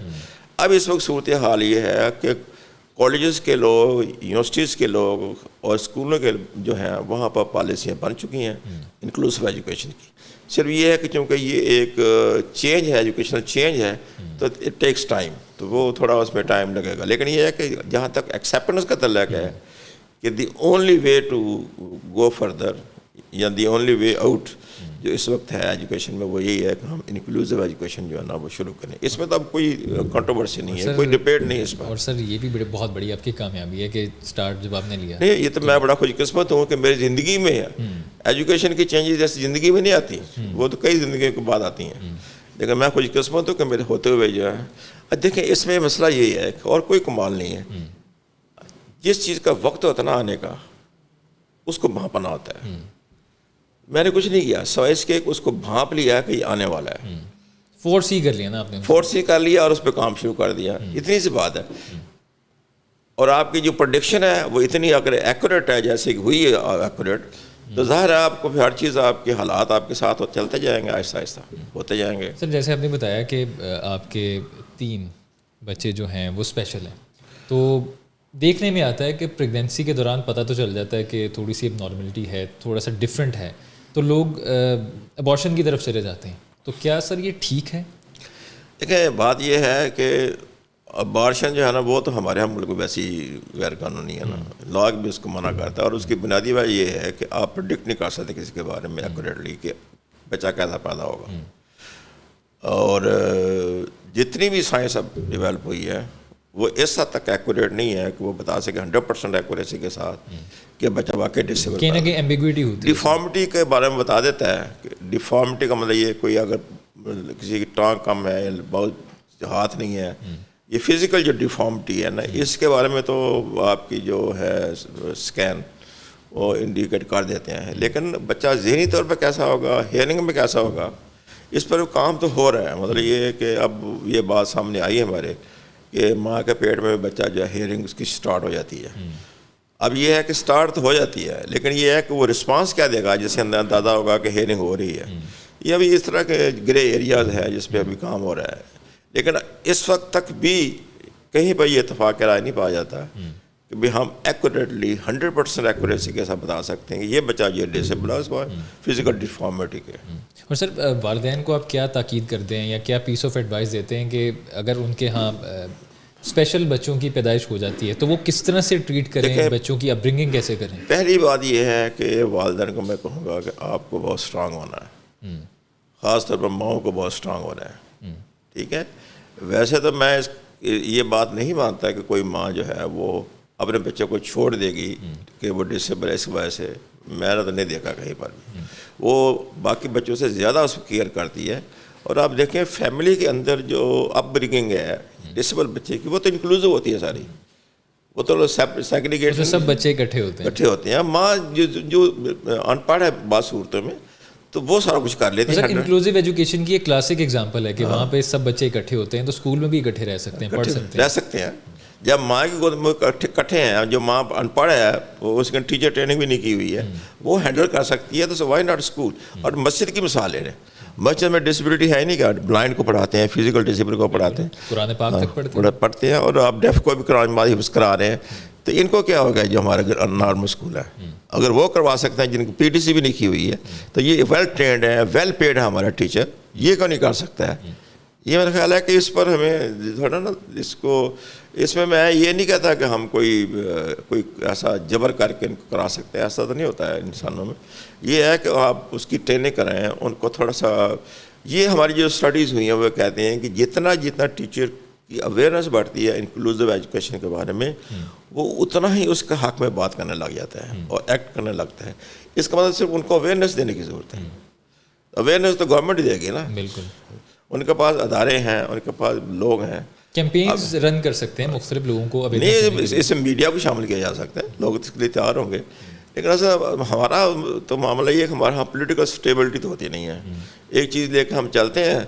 اب اس وقت صورتحال یہ ہے کہ کالجز کے لوگ, یونیورسٹیز کے لوگ اور اسکولوں کے جو ہیں وہاں پر پالیسیاں بن چکی ہیں انکلوسیو ایجوکیشن کی. صرف یہ ہے کہ چونکہ یہ ایک چینج ہے, ایجوکیشنل چینج ہے, تو اٹ ٹیکس ٹائم, تو وہ تھوڑا اس میں ٹائم لگے گا. لیکن یہ ہے کہ جہاں تک ایکسیپٹنس کا تعلق ہے کہ the only way to go further یا دی اونلی وے آؤٹ جو اس وقت ہے ایجوکیشن میں وہ یہی ہے کہ ہم انکلوسیو ایجوکیشن جو ہے نا وہ شروع کریں. اس میں تو اب کوئی کنٹروورسی نہیں ہے, کوئی ڈبیٹ نہیں ہے اس پر. اور سر یہ بھی بہت بڑی آپ کی کامیابی ہے کہ سٹارٹ جب آپ نے لیا. نہیں, یہ تو میں بڑا خوش قسمت ہوں کہ میری زندگی میں ایجوکیشن کی چینجز جیسے زندگی میں نہیں آتی, وہ تو کئی زندگی کے بعد آتی ہیں, لیکن میں خوش قسمت ہوں کہ میرے ہوتے ہوئے جو ہے. دیکھیں اس میں مسئلہ یہی ہے اور کوئی کمال نہیں ہے. جس چیز کا وقت ہوتا ہے نا آنے کا اس کو بھانپنا ہوتا ہے. میں نے کچھ نہیں کیا سوائے اس کے اس کو بھانپ لیا کہ یہ آنے والا ہے. فورس ہی کر لیا نا آپ نے, فورس ہی کر لیا اور اس پہ کام شروع کر دیا. اتنی سی بات ہے. اور آپ کی جو پروڈکشن ہے وہ اتنی اگر ایکوریٹ ہے جیسے کہ ہوئی ہے ایکوریٹ, تو ظاہر ہے آپ کو ہر چیز آپ کے حالات آپ کے ساتھ چلتے جائیں گے, آہستہ آہستہ ہوتے جائیں گے. سر جیسے آپ نے بتایا کہ آپ کے 3 بچے جو ہیں وہ اسپیشل ہیں, تو دیکھنے میں آتا ہے کہ پریگنینسی کے دوران پتہ تو چل جاتا ہے کہ تھوڑی سی اب نارملٹی ہے, تھوڑا سا ڈفرینٹ ہے, تو لوگ ابارشن کی طرف چلے جاتے ہیں. تو کیا سر یہ ٹھیک ہے؟ دیکھیں بات یہ ہے کہ ابارشن جو ہے نا وہ تو ہمارے یہاں ملک میں ویسی غیر قانونی ہے نا، لاء بھی اس کو منع کرتا ہے، اور اس کی بنیادی وجہ یہ ہے کہ آپ پرڈکٹ نہیں کر سکتے کسی کے بارے میں ایکوریٹلی کہ بچہ کیسا پیدا ہوگا. اور جتنی بھی سائنس اب ڈیولپ ہوئی ہے وہ اس حد تک ایکوریٹ نہیں ہے کہ وہ بتا سکے 100% ایکوریسی کے ساتھ کہ بچہ واقعی ڈسیبل کہیں نہ کہیں ایمبیگوٹی ہوتی ہے. ڈیفارمٹی کے بارے میں بتا دیتا ہے کہ ڈیفارمٹی کا مطلب یہ کوئی اگر کسی کی ٹانگ کم ہے یا بہت ہاتھ نہیں ہے، یہ فزیکل جو ڈیفارمٹی ہے نا، اس کے بارے میں تو آپ کی جو ہے اسکین وہ انڈیکیٹ کر دیتے ہیں. لیکن بچہ ذہنی طور پہ کیسا ہوگا، ہیئرنگ میں کیسا ہوگا، اس پر کام تو ہو رہا ہے. مطلب یہ ہے کہ اب یہ بات سامنے آئی ہے ہمارے کہ ماں کے پیٹ میں بچہ جو ہے ہیئرنگ اس کی سٹارٹ ہو جاتی ہے. اب یہ ہے کہ سٹارٹ تو ہو جاتی ہے، لیکن یہ ہے کہ وہ رسپانس کیا دے گا جس سے اندر اندازہ ہوگا کہ ہیئرنگ ہو رہی ہے. یہ ابھی اس طرح کے گرے ایریاز ہے جس پہ ابھی کام ہو رہا ہے. لیکن اس وقت تک بھی کہیں پہ یہ اتفاق رائے نہیں پایا جاتا کہ بھی ہم ایکوریٹلی 100% ایکوریسی کے ساتھ بتا سکتے ہیں کہ یہ بچہ یہ ڈسیبل ہے فزیکل ڈیفارمیٹی کے. اور سر والدین کو آپ کیا تاکید کرتے ہیں یا کیا پیس آف ایڈوائس دیتے ہیں کہ اگر ان کے ہاں اسپیشل بچوں کی پیدائش ہو جاتی ہے تو وہ کس طرح سے ٹریٹ کریں، بچوں کی اپ برنگنگ کیسے کریں؟ پہلی بات یہ ہے کہ والدین کو میں کہوں گا کہ آپ کو بہت اسٹرانگ ہونا ہے، خاص طور پر ماؤں کو بہت اسٹرانگ ہونا ہے. ٹھیک ہے، ویسے تو میں یہ بات نہیں مانتا کہ کوئی ماں جو ہے وہ اپنے بچے کو چھوڑ دے گی کہ وہ ڈسیبل ہے اس وجہ سے. میں نے تو نہیں دیکھا کہیں پر بھی. وہ باقی بچوں سے زیادہ اس کو کیئر کرتی ہے. اور آپ دیکھیں فیملی کے اندر جو اپ برنگنگ ہے ڈسیبل بچے کی وہ تو انکلوزیو ہوتی ہے ساری، وہ تو سیگریگیٹ سب بچے اکٹھے ہوتے ہیں. ماں جو ان پڑھ ہے بعض صورتوں میں تو وہ سارا کچھ کر لیتے ہیں. انکلوسیو ایجوکیشن کی ایک کلاسک ایگزامپل ہے کہ وہاں پہ سب بچے اکٹھے ہوتے ہیں تو اسکول میں بھی اکٹھے رہ سکتے ہیں، پڑھ سکتے ہیں. جب ماں کی گود میں اکٹھے ہیں، جو ماں ان پڑھ ہے وہ اس کی ٹیچر ٹریننگ بھی نہیں کی ہوئی ہے وہ ہینڈل کر سکتی ہے، تو وائی ناٹ اسکول. اور مسجد کی مثال لے رہے ہیں، مسجد میں ڈسیبلٹی ہے ہی نہیں کہ بلائنڈ کو پڑھاتے ہیں، فزیکل ڈسیبل کو پڑھاتے ہیں، قرآن پاک تک پڑھتے ہیں. اور آپ ڈیف کو بھی قرآن پاک حفظ کرا رہے ہیں. تو ان کو کیا ہوگا جو ہمارا نارمل اسکول ہے اگر وہ کروا سکتے ہیں جن کو پی ٹی سی بھی نہیں کی ہوئی ہے، تو یہ ویل ٹرینڈ ہے، ویل پیڈ ہے ہمارا ٹیچر، یہ کیوں نہیں کر سکتا ہے؟ یہ میرا خیال ہے کہ اس پر ہمیں تھوڑا نا اس میں یہ نہیں کہتا کہ ہم کوئی ایسا جبر کر کے ان کو کرا سکتے ہیں، ایسا تو نہیں ہوتا ہے انسانوں میں. یہ ہے کہ آپ اس کی ٹریننگ کریں ان کو تھوڑا سا. یہ ہماری جو اسٹڈیز ہوئی ہیں وہ کہتے ہیں کہ جتنا ٹیچر کی اویئرنیس بڑھتی ہے انکلوزیو ایجوکیشن کے بارے میں، وہ اتنا ہی اس کے حق میں بات کرنے لگ جاتا ہے اور ایکٹ کرنے لگتا ہے. اس کا مطلب صرف ان کو اویئرنیس دینے کی ضرورت ہے. اویئرنیس تو گورنمنٹ ہی دے گی نا. بالکل، ان کے پاس ادارے ہیں، ان کے پاس لوگ ہیں، کیمپینز رن کر سکتے ہیں مختلف لوگوں کو. نہیں اس میں میڈیا کو شامل کیا جا سکتا ہے، لوگ اس کے لیے تیار ہوں گے. لیکن ایسا ہمارا تو معاملہ یہ ہے کہ ہمارے یہاں پولیٹیکل اسٹیبلٹی تو ہوتی نہیں ہے. ایک چیز لے کے ہم چلتے ہیں،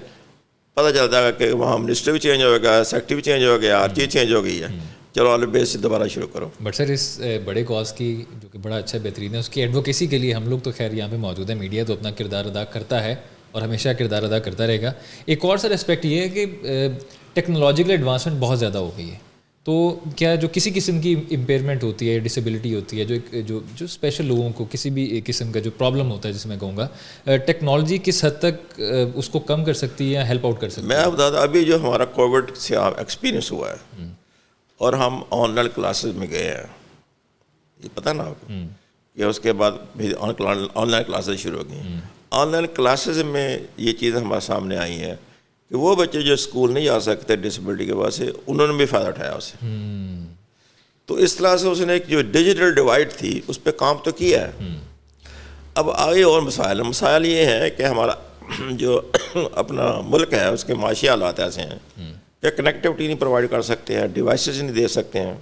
پتہ چلتا ہے کہ وہاں منسٹر بھی چینج ہو گیا، سیکٹری بھی چینج ہو گیا، ہر چیز چینج ہو گئی ہے، چلو آل بیس سے دوبارہ شروع کرو. بٹ سر اس بڑے کاز کی جو کہ بڑا اچھا بہترین ہے، اس کی ایڈوکیسی کے لیے ہم لوگ تو خیر یہاں پہ موجود ہیں، میڈیا تو اپنا کردار ادا کرتا ہے اور ہمیشہ کردار ادا کرتا رہے گا. ایک اور سر اسپیکٹ یہ ہے کہ ٹیکنالوجیکل ایڈوانسمنٹ بہت زیادہ ہو گئی ہے، تو کیا جو کسی قسم کی امپیئرمنٹ ہوتی ہے، ڈسیبلٹی ہوتی ہے، جو اسپیشل لوگوں کو کسی بھی قسم کا جو پرابلم ہوتا ہے جس میں کہوں گا، ٹیکنالوجی کس حد تک اس کو کم کر سکتی ہے یا ہیلپ آؤٹ کر سکتی ہے؟ میں بتا ابھی جو ہمارا کووڈ سے ایکسپیرئنس ہوا ہے اور ہم آن لائن کلاسز میں گئے ہیں، یہ پتہ نا آپ کو کہ اس کے بعد آن لائن کلاسز شروع ہو گئی. آن لائن کلاسز میں یہ چیزیں ہمارے سامنے آئی ہیں کہ وہ بچے جو اسکول نہیں جا سکتے ڈسیبلٹی کے وجہ سے، انہوں نے بھی فائدہ اٹھایا اسے. تو اس طرح سے اس نے ایک جو ڈیجیٹل ڈیوائڈ تھی اس پہ کام تو کیا ہے. اب آگے اور مسائل یہ ہیں کہ ہمارا جو اپنا ملک ہے اس کے معاشی حالات ایسے ہیں کہ کنیکٹیوٹی نہیں پرووائڈ کر سکتے ہیں، ڈیوائسز نہیں دے سکتے ہیں،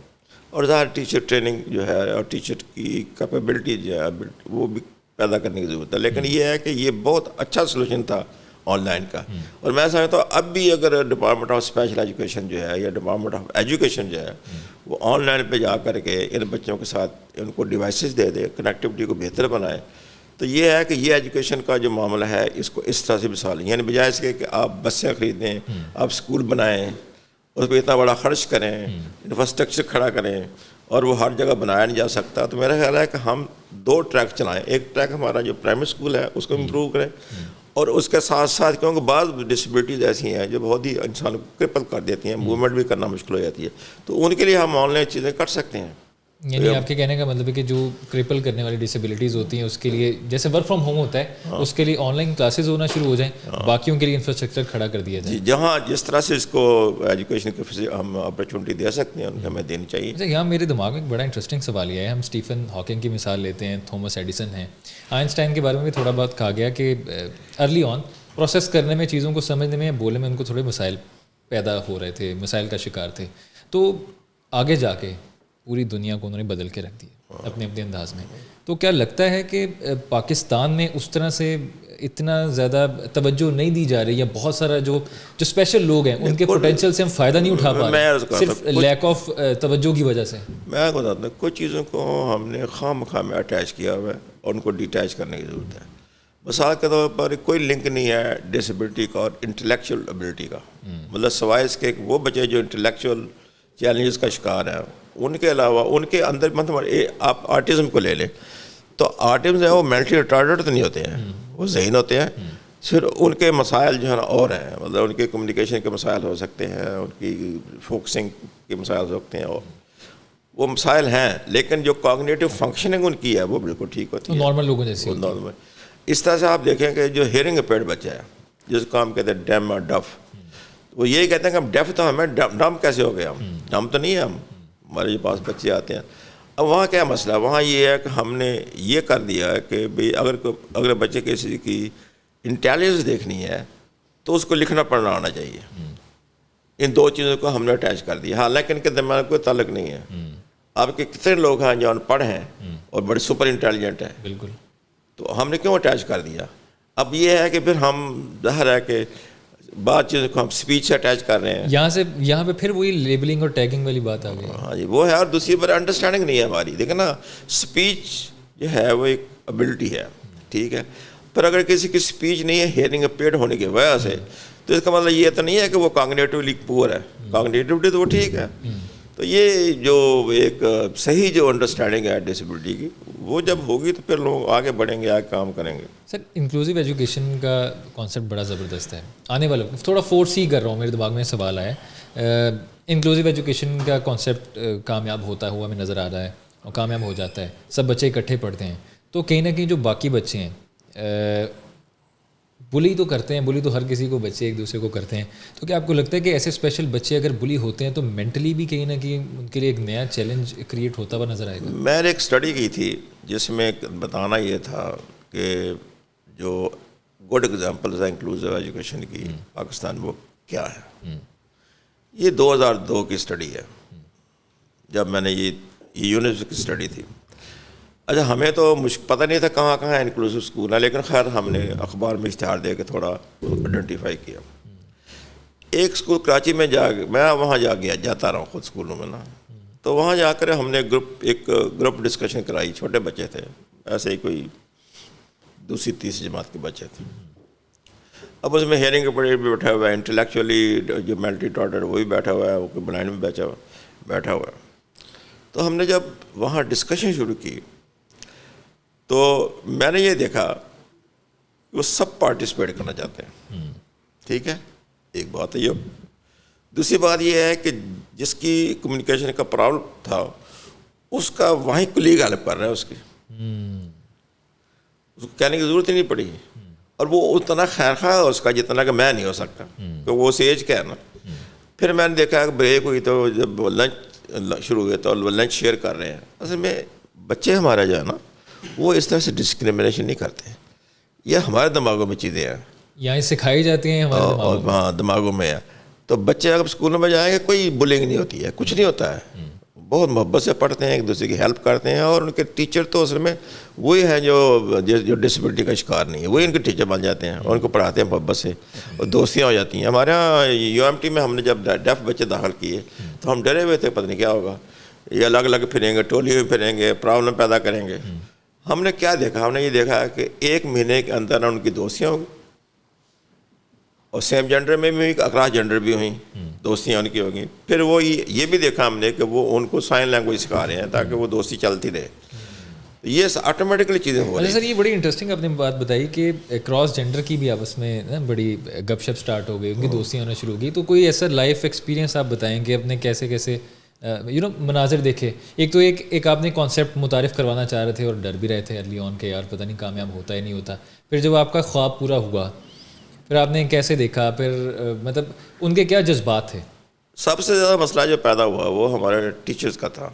اور ظاہر ٹیچر ٹریننگ جو ہے اور ٹیچر کی کیپیبلٹی جو ہے وہ بھی پیدا کرنے کی ضرورت ہے. لیکن یہ ہے کہ یہ بہت اچھا سلوشن تھا آن لائن کا. اور میں سمجھتا ہوں اب بھی اگر ڈپارٹمنٹ آف اسپیشل ایجوکیشن جو ہے یا ڈپارٹمنٹ آف ایجوکیشن جو ہے وہ آن لائن پہ جا کر کے ان بچوں کے ساتھ ان کو ڈیوائسز دے دے، کنیکٹیوٹی کو بہتر بنائے، تو یہ ہے کہ یہ ایجوکیشن کا جو معاملہ ہے اس کو اس طرح سے مثال یعنی بجائے اس کے کہ آپ بسیں خریدیں، آپ اسکول بنائیں، اس پہ اتنا بڑا خرچ کریں، انفراسٹرکچر کھڑا کریں اور وہ ہر جگہ بنایا نہیں جا سکتا. تو میرا خیال ہے کہ ہم 2 ٹریک چلائیں. ایک ٹریک ہمارا جو پرائمری اسکول ہے اس کو امپروو کریں، اور اس کے ساتھ ساتھ کیونکہ بعض ڈسیبلٹیز ایسی ہیں جو بہت ہی انسان کو کرپل کر دیتی ہیں, موومنٹ بھی کرنا مشکل ہو جاتی ہے, تو ان کے لیے ہم آن لائن چیزیں کر سکتے ہیں. یعنی آپ کے کہنے کا مطلب ہے کہ جو کرپل کرنے والی ڈسیبلٹیز ہوتی ہیں اس کے لیے جیسے ورک فرام ہوم ہوتا ہے اس کے لیے آن لائن کلاسز ہونا شروع ہو جائیں, باقیوں کے لیے انفراسٹرکچر کھڑا کر دیا جائے. جہاں جس طرح سے اس کو ایجوکیشن کی ہم اپرچونٹی دے سکتے ہیں ان کو ہمیں دینی چاہیے. اچھا, یہاں میرے دماغ میں ایک بڑا انٹرسٹنگ سوال یہ ہے, ہم اسٹیفن ہاکنگ کی مثال لیتے ہیں, تھامس ایڈیسن ہیں, آئنسٹائن کے بارے میں بھی تھوڑا بہت کہا گیا کہ ارلی آن پروسیس کرنے میں, چیزوں کو سمجھنے میں, بولنے میں ان کو تھوڑے مسائل پیدا ہو رہے تھے, مسائل کا شکار تھے. تو آگے جا کے پوری دنیا کو انہوں نے بدل کے رکھ دیا اپنے اپنے انداز میں. تو کیا لگتا ہے کہ پاکستان میں اس طرح سے اتنا زیادہ توجہ نہیں دی جا رہی, یا بہت سارا جو اسپیشل لوگ ہیں ان کے پوٹینشیل سے ہم فائدہ نہیں اٹھا پا رہے صرف لیک آف توجہ کی وجہ سے؟ میں بتاتا ہوں, کچھ چیزوں کو ہم نے خواہ مخواہ میں اٹیچ کیا ہوا ہے اور ان کو ڈیٹیچ کرنے کی ضرورت ہے. مثال کے طور پر کوئی لنک نہیں ہے ڈسیبلٹی کا اور انٹلیکچوئل ابلٹی کا. مطلب سوائے اس کے وہ بچے جو انٹلیکچوئل چیلنجز کا شکار ہیں, ان کے علاوہ ان کے اندر مطلب آپ آرٹزم کو لے لیں تو آرٹزم جو ہے وہ مینٹلی ریٹارڈڈ تو نہیں ہوتے ہیں, وہ ذہین ہوتے ہیں, پھر ان کے مسائل جو ہے نا اور ہیں. مطلب ان کے کمیونیکیشن کے مسائل ہو سکتے ہیں, ان کی فوکسنگ کے مسائل ہو سکتے ہیں, اور وہ مسائل ہیں, لیکن جو کوگنیٹو فنکشننگ ان کی ہے وہ بالکل ٹھیک ہوتی ہے, نارمل لوگوں جیسی. نارمل. اس طرح سے آپ دیکھیں کہ جو ہیئرنگ امپیئرڈ بچہ ہے جس کو ہم کہتے ہیں ڈیم اور ڈف, وہ یہی کہتے ہیں کہ ہم ڈیف تو ہمیں ڈم کیسے ہو گئے, ہم ڈم تو نہیں ہے, ہمارے پاس بچے آتے ہیں. اب وہاں کیا مسئلہ ہے, وہاں یہ ہے کہ ہم نے یہ کر دیا ہے کہ بھئی اگر بچے کسی کی انٹیلیجنس دیکھنی ہے تو اس کو لکھنا پڑھنا آنا چاہیے. ان دو چیزوں کو ہم نے اٹیچ کر دیا, حالانکہ ان کے درمیان کوئی تعلق نہیں ہے. آپ کے کتنے لوگ ہیں جو ان پڑھ ہیں اور بڑے سپر انٹیلیجنٹ ہیں, بالکل, تو ہم نے کیوں اٹیچ کر دیا؟ اب یہ ہے کہ پھر ہم ظاہر ہے کہ بعض چیزوں کو ہم سپیچ سے اٹیچ کر رہے ہیں, یہاں پہ پھر وہی لیبلنگ اور ٹیگنگ والی بات آ گئی. ہاں جی, وہ ہے. اور دوسری بات انڈرسٹینڈنگ نہیں ہے ہماری. دیکھیں نا, سپیچ جو ہے وہ ایک ابلٹی ہے, ٹھیک ہے, پر اگر کسی کی سپیچ نہیں ہے ہیئرنگ امپیئرڈ ہونے کی وجہ سے, تو اس کا مطلب یہ تو نہیں ہے کہ وہ کاگنیٹیولی پور ہے. کاگنیٹیولی تو وہ ٹھیک ہے. تو یہ جو ایک صحیح جو انڈرسٹینڈنگ ہے ڈسیبلٹی کی, وہ جب ہوگی تو پھر لوگ آگے بڑھیں گے, آگے کام کریں گے. سر, انکلوسیو ایجوکیشن کا کانسیپٹ بڑا زبردست ہے. آنے والا تھوڑا فورس ہی کر رہا ہوں, میرے دماغ میں سوال آیا ہے. انکلوسیو ایجوکیشن کا کانسیپٹ کامیاب ہوتا ہوا ہمیں نظر آ رہا ہے اور کامیاب ہو جاتا ہے, سب بچے اکٹھے پڑھتے ہیں, تو کہیں نہ کہیں جو باقی بچے ہیں بلی تو کرتے ہیں, بلی تو ہر کسی کو بچے ایک دوسرے کو کرتے ہیں, تو کیا آپ کو لگتا ہے کہ ایسے اسپیشل بچے اگر بلی ہوتے ہیں تو مینٹلی بھی کہیں نہ کہیں ان کے لیے ایک نیا چیلنج کریٹ ہوتا ہوا نظر آئے گا؟ میں نے ایک اسٹڈی کی تھی جس میں بتانا یہ تھا کہ جو گڈ ایگزامپلز ہیں انکلوسیو ایجوکیشن کی پاکستان, وہ کیا ہے. یہ 2002 کی اسٹڈی ہے, جب میں نے یہ یونیورسٹی کی اسٹڈی تھی. اچھا, ہمیں تو پتہ نہیں تھا کہاں کہاں انکلوسیو اسکول ہے, لیکن خیر ہم نے اخبار میں اشتہار دے کے تھوڑا آئیڈینٹیفائی کیا. ایک اسکول کراچی میں میں وہاں جاتا رہا ہوں خود اسکولوں میں نا, تو وہاں جا کر ہم نے ایک گروپ ڈسکشن کرائی. چھوٹے بچے تھے, ایسے ہی کوئی دوسری تیسری جماعت کے بچے تھے. اب اس میں ہیئرنگ امپیئرڈ بھی بیٹھا ہوا ہے, انٹلیکچولی جو مینٹلی ریٹارڈڈ وہ بھی بیٹھا ہوا ہے, وہ کوئی بلائنڈ میں بیٹھا ہوا ہے. تو ہم نے جب وہاں ڈسکشن شروع کی تو میں نے یہ دیکھا کہ وہ سب پارٹیسپیٹ کرنا چاہتے ہیں, ٹھیک ہے, ایک بات ہے یہ. دوسری بات یہ ہے کہ جس کی کمیونیکیشن کا پرابلم تھا اس کا وہیں کلیگ ہیلپ کر رہا ہے, اس کو کہنے کی ضرورت ہی نہیں پڑی, اور وہ اتنا خیر خواہ ہے اس کا جتنا کہ میں نہیں ہو سکتا, کہ وہ اس ایج کا ہے نا. پھر میں نے دیکھا کہ بریک ہوئی تو جب لنچ شروع ہوئے تو لنچ شیئر کر رہے ہیں. اصل میں بچے ہمارے جو ہے نا وہ اس طرح سے ڈسکریمنیشن نہیں کرتے, یہ ہمارے دماغوں میں چیزیں ہیں, یہاں سکھائی جاتی ہیں ہمارے دماغوں میں ہے. تو بچے اگر اسکولوں میں جائیں گے کوئی بلنگ نہیں ہوتی ہے, کچھ نہیں ہوتا ہے, بہت محبت سے پڑھتے ہیں, ایک دوسرے کی ہیلپ کرتے ہیں. اور ان کے ٹیچر تو اصل میں وہی ہیں جو ڈسیبلٹی کا شکار نہیں ہے, وہی ان کے ٹیچر بن جاتے ہیں اور ان کو پڑھاتے ہیں محبت سے, اور دوستیاں ہو جاتی ہیں. ہمارے یہاں UMT میں ہم نے جب ڈیف بچے داخل کیے تو ہم ڈرے ہوئے تھے, پتہ نہیں کیا ہوگا, یہ الگ الگ پھریں گے, ٹولی میں پھریں گے, پرابلم پیدا کریں گے. ہم نے کیا دیکھا, ہم نے یہ دیکھا کہ 1 مہینے کے اندر ان کی دوستیاں ہوں گی, اور سیم جینڈر میں بھی ہوئی, اکراس جینڈر بھی ہوئیں, دوستیاں ان کی ہوگی. پھر وہ یہ بھی دیکھا ہم نے کہ وہ ان کو سائن لینگویج سکھا رہے ہیں تاکہ وہ دوستی چلتی رہے. تو یہ آٹومیٹکلی چیزیں ہو رہی ہیں. سر یہ بڑی انٹرسٹنگ آپ نے بات بتائی کہ کراس جینڈر کی بھی آپس میں نا بڑی گپ شپ اسٹارٹ ہو گئی, ان کی دوستیاں ہونا شروع ہو گئی. تو کوئی ایسا لائف ایکسپیرینس آپ بتائیں کہ اپنے کیسے کیسے مناظر دیکھے. ایک تو ایک آپ نے کانسیپٹ متعارف کروانا چاہ رہے تھے اور ڈر بھی رہے تھے ارلی آن کہ یار پتہ نہیں کامیاب ہوتا ہے نہیں ہوتا. پھر جب آپ کا خواب پورا ہوا پھر آپ نے کیسے دیکھا, پھر مطلب ان کے کیا جذبات تھے؟ سب سے زیادہ مسئلہ جو پیدا ہوا وہ ہمارے ٹیچرز کا تھا.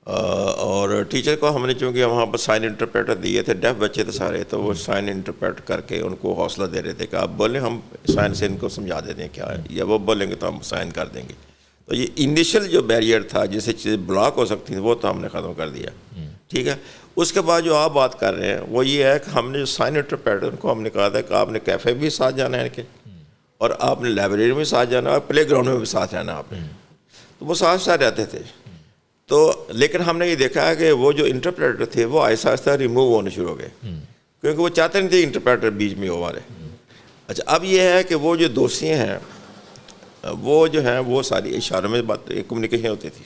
اور ٹیچر کو ہم نے چونکہ وہاں پر سائن انٹرپریٹر دیے تھے, ڈیف بچے تھے سارے, تو وہ سائن انٹرپریٹ کر کے ان کو حوصلہ دے رہے تھے کہ آپ بولیں ہم سائن سے ان کو سمجھا دیتے ہیں کیا ہے, یا وہ بولیں گے تو ہم سائن کر دیں گے. تو یہ انیشل جو بیریئر تھا جس سے چیزیں بلاک ہو سکتی تھیں وہ تو ہم نے ختم کر دیا. ٹھیک ہے. اس کے بعد جو آپ بات کر رہے ہیں وہ یہ ہے کہ ہم نے جو سائن انٹرپریٹر ان کو ہم نے کہا تھا کہ آپ نے کیفے بھی ساتھ جانا ہے ان کے, اور آپ نے لائبریری میں ساتھ جانا ہے, اور پلے گراؤنڈ میں بھی ساتھ رہنا ہے آپ نے. تو وہ ساتھ رہتے تھے. تو لیکن ہم نے یہ دیکھا ہے کہ وہ جو انٹرپریٹر تھے وہ آہستہ آہستہ ریموو ہونے شروع ہو گئے, کیونکہ وہ چاہتے نہیں تھے انٹرپریٹر بیچ میں ہو ہمارے. اچھا, اب یہ ہے کہ وہ جو دوستیاں ہیں وہ جو ہیں وہ ساری اشاروں میں بات کمیونیکیشن ہوتی تھی.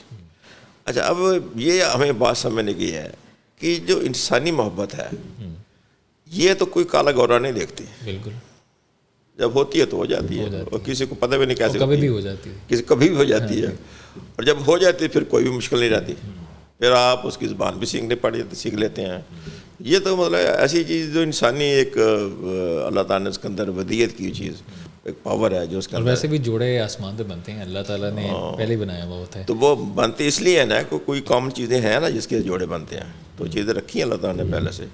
اچھا, اب یہ ہمیں بات سمجھنے کی ہے کہ جو انسانی محبت ہے یہ تو کوئی کالا گورا نہیں دیکھتی. بالکل, جب ہوتی ہے تو ہو جاتی ہے, اور کسی کو پتہ بھی نہیں کیسے کبھی بھی ہو جاتی ہے, کسی کبھی بھی ہو جاتی ہے. اور جب ہو جاتی ہے پھر کوئی بھی مشکل نہیں رہتی, پھر آپ اس کی زبان بھی سیکھ لیتے ہیں. یہ تو مطلب ایسی چیز جو انسانی ایک اللہ تعالیٰ نے اس کے اندر ودیت کی چیز, ایک پاور ہے جو اس کے اندر. ویسے بھی جوڑے آسمان پہ بنتے ہیں, اللہ تعالیٰ نے پہلے ہی بنایا ہوا ہوتا ہے. تو وہ بنتے اس لیے ہے نا کہ کوئی کامن چیزیں ہیں نا جس کے جوڑے بنتے ہیں, تو چیزیں رکھی ہیں اللہ تعالیٰ نے پہلے سے.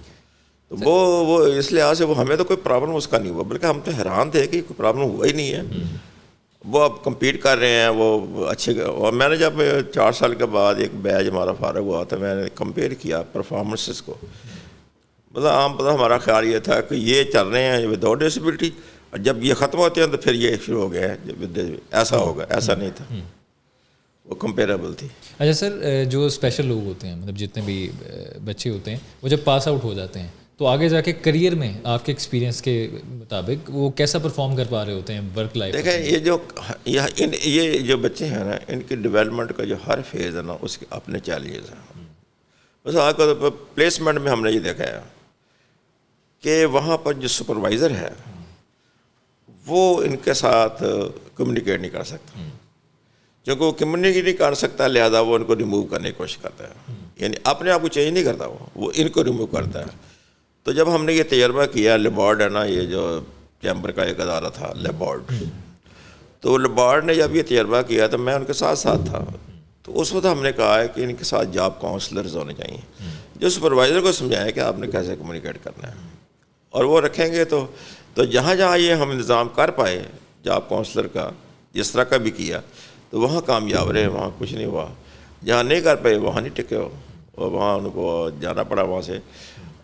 تو وہ اس لحاظ سے وہ ہمیں تو کوئی پرابلم اس کا نہیں ہوا, بلکہ ہم تو حیران تھے کہ کوئی پرابلم ہوا ہی نہیں ہے. وہ اب کمپیٹ کر رہے ہیں وہ اچھے. اور میں نے جب 4 سال کے بعد ایک بیچ ہمارا فارغ ہوا تو میں نے کمپیئر کیا پرفارمنسز کو. مطلب عام پتہ ہمارا خیال یہ تھا کہ یہ چل رہے ہیں وداؤٹ ڈسیبلٹی, اور جب یہ ختم ہوتے ہیں تو پھر یہ شروع ہو گیا ہے ایسا ہوگا. ایسا نہیں تھا, وہ کمپیریبل تھی. اچھا سر, جو اسپیشل لوگ ہوتے ہیں مطلب جتنے بھی بچے ہوتے ہیں وہ جب پاس آؤٹ ہو جاتے ہیں تو آگے جا کے کریئر میں آپ کے ایکسپیرینس کے مطابق وہ کیسا پرفارم کر پا رہے ہوتے ہیں ورک لائف؟ دیکھیں یہ جو بچے ہیں نا ان کی ڈیولپمنٹ کا جو ہر فیز ہے نا اس کے اپنے چیلنجز ہیں. بس آپ کا پلیسمنٹ میں ہم نے یہ دیکھا ہے کہ وہاں پر جو سپروائزر ہے وہ ان کے ساتھ کمیونیکیٹ نہیں کر سکتا, کیونکہ وہ کمیونیکیٹ نہیں کر سکتا, لہذا وہ ان کو ریموو کرنے کی کوشش کرتا ہے. یعنی اپنے آپ کو چینج نہیں کرتا, وہ ان کو ریموو کرتا ہے. تو جب ہم نے یہ تجربہ کیا, لیبارڈ ہے نا یہ جو چیمبر کا ایک ادارہ تھا لیبارڈ, تو لیبارڈ نے جب یہ تجربہ کیا تو میں ان کے ساتھ تھا. تو اس وقت ہم نے کہا ہے کہ ان کے ساتھ جاب کاؤنسلرز ہونے چاہیے جو سپروائزر کو سمجھائیں کہ آپ نے کیسے کمیونیکیٹ کرنا ہے, اور وہ رکھیں گے تو جہاں جہاں یہ ہم انتظام کر پائے جاب کاؤنسلر کا, جس طرح کا بھی کیا, تو وہاں کامیاب رہے, وہاں کچھ نہیں ہوا. جہاں نہیں کر پائے وہاں نہیں ٹکے ہو, اور وہاں ان کو جانا پڑا وہاں سے.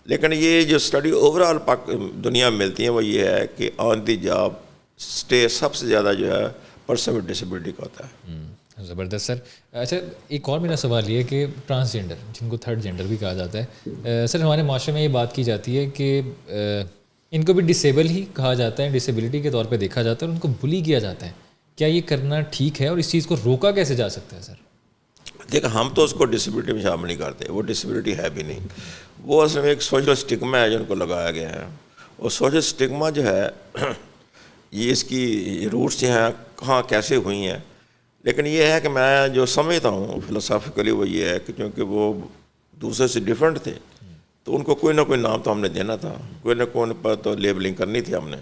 لیکن یہ جو اسٹڈی اوور آل دنیا میں ملتی ہیں وہ یہ ہے کہ آن دی جاب اسٹے سب سے زیادہ جو ہے پرسن ود ڈسیبلٹی کا ہوتا ہے. زبردست سر. اچھا, ایک اور میرا سوال یہ ہے کہ ٹرانسجینڈر جن کو تھرڈ جینڈر بھی کہا جاتا ہے, سر ہمارے معاشرے میں یہ بات کی جاتی ہے کہ ان کو بھی ڈسیبل ہی کہا جاتا ہے, ڈسیبلٹی کے طور پہ دیکھا جاتا ہے, اور ان کو بلی کیا جاتا ہے. کیا یہ کرنا ٹھیک ہے, اور اس چیز کو روکا کیسے جا سکتا ہے سر؟ دیکھ, ہم تو اس کو ڈسیبلٹی میں شامل نہیں کرتے, وہ ڈسیبلٹی ہے بھی نہیں. وہ اصل میں ایک سوشل اسٹگما ہے جو ان کو لگایا گیا ہے. اور سوشل اسٹگما جو ہے یہ اس کی روٹس جو ہیں کہاں کیسے ہوئی ہیں, لیکن یہ ہے کہ میں جو سمجھتا ہوں فلسافیکلی وہ یہ ہے کہ چونکہ وہ دوسرے سے ڈیفرنٹ تھے تو ان کو کوئی نہ کوئی نام تو ہم نے دینا تھا, کوئی نہ کوئی پر تو لیبلنگ کرنی تھی ہم نے.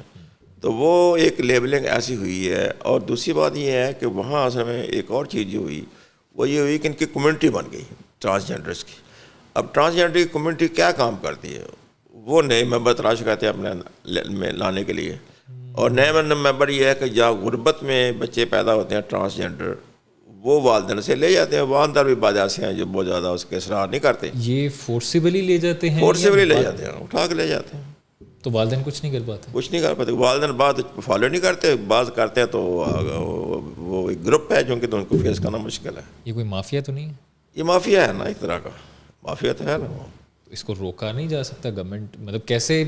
تو وہ ایک لیبلنگ ایسی ہوئی ہے. اور دوسری بات یہ ہے کہ وہاں اصل میں ایک اور چیز جو ہوئی وہ یہ ہوئی کہ ان کی کمیونٹی بن گئی ٹرانسجینڈرس کی. اب ٹرانسجینڈر کی کمیونٹی کیا کام کرتی ہے, وہ نئے ممبر تلاش کرتے ہیں اپنے میں لانے کے لیے. اور نئے ممبر یہ ہے کہ جہاں غربت میں بچے پیدا ہوتے ہیں ٹرانسجینڈر, وہ والدین سے لے جاتے ہیں. والدین بھی بعض ایسے ہیں جو بہت زیادہ اس کے اصرار نہیں کرتے. یہ فورسیبلی لے جاتے ہیں؟ فورسیبلی لے جاتے ہیں, اٹھا کے لے جاتے ہیں. تو والدین کچھ نہیں کر پاتے؟ کچھ نہیں کر پاتے. والدین بعض فالو نہیں کرتے, بعض کرتے ہیں تو وہ ایک گروپ ہے جو کہ ان کو فیس کرنا مشکل ہے. یہ کوئی مافیا تو نہیں ہے؟ یہ مافیا ہے نا, ایک طرح کا مافیا تو ہے نا. وہ اس کو روکا نہیں جا سکتا گورنمنٹ, مطلب کیسے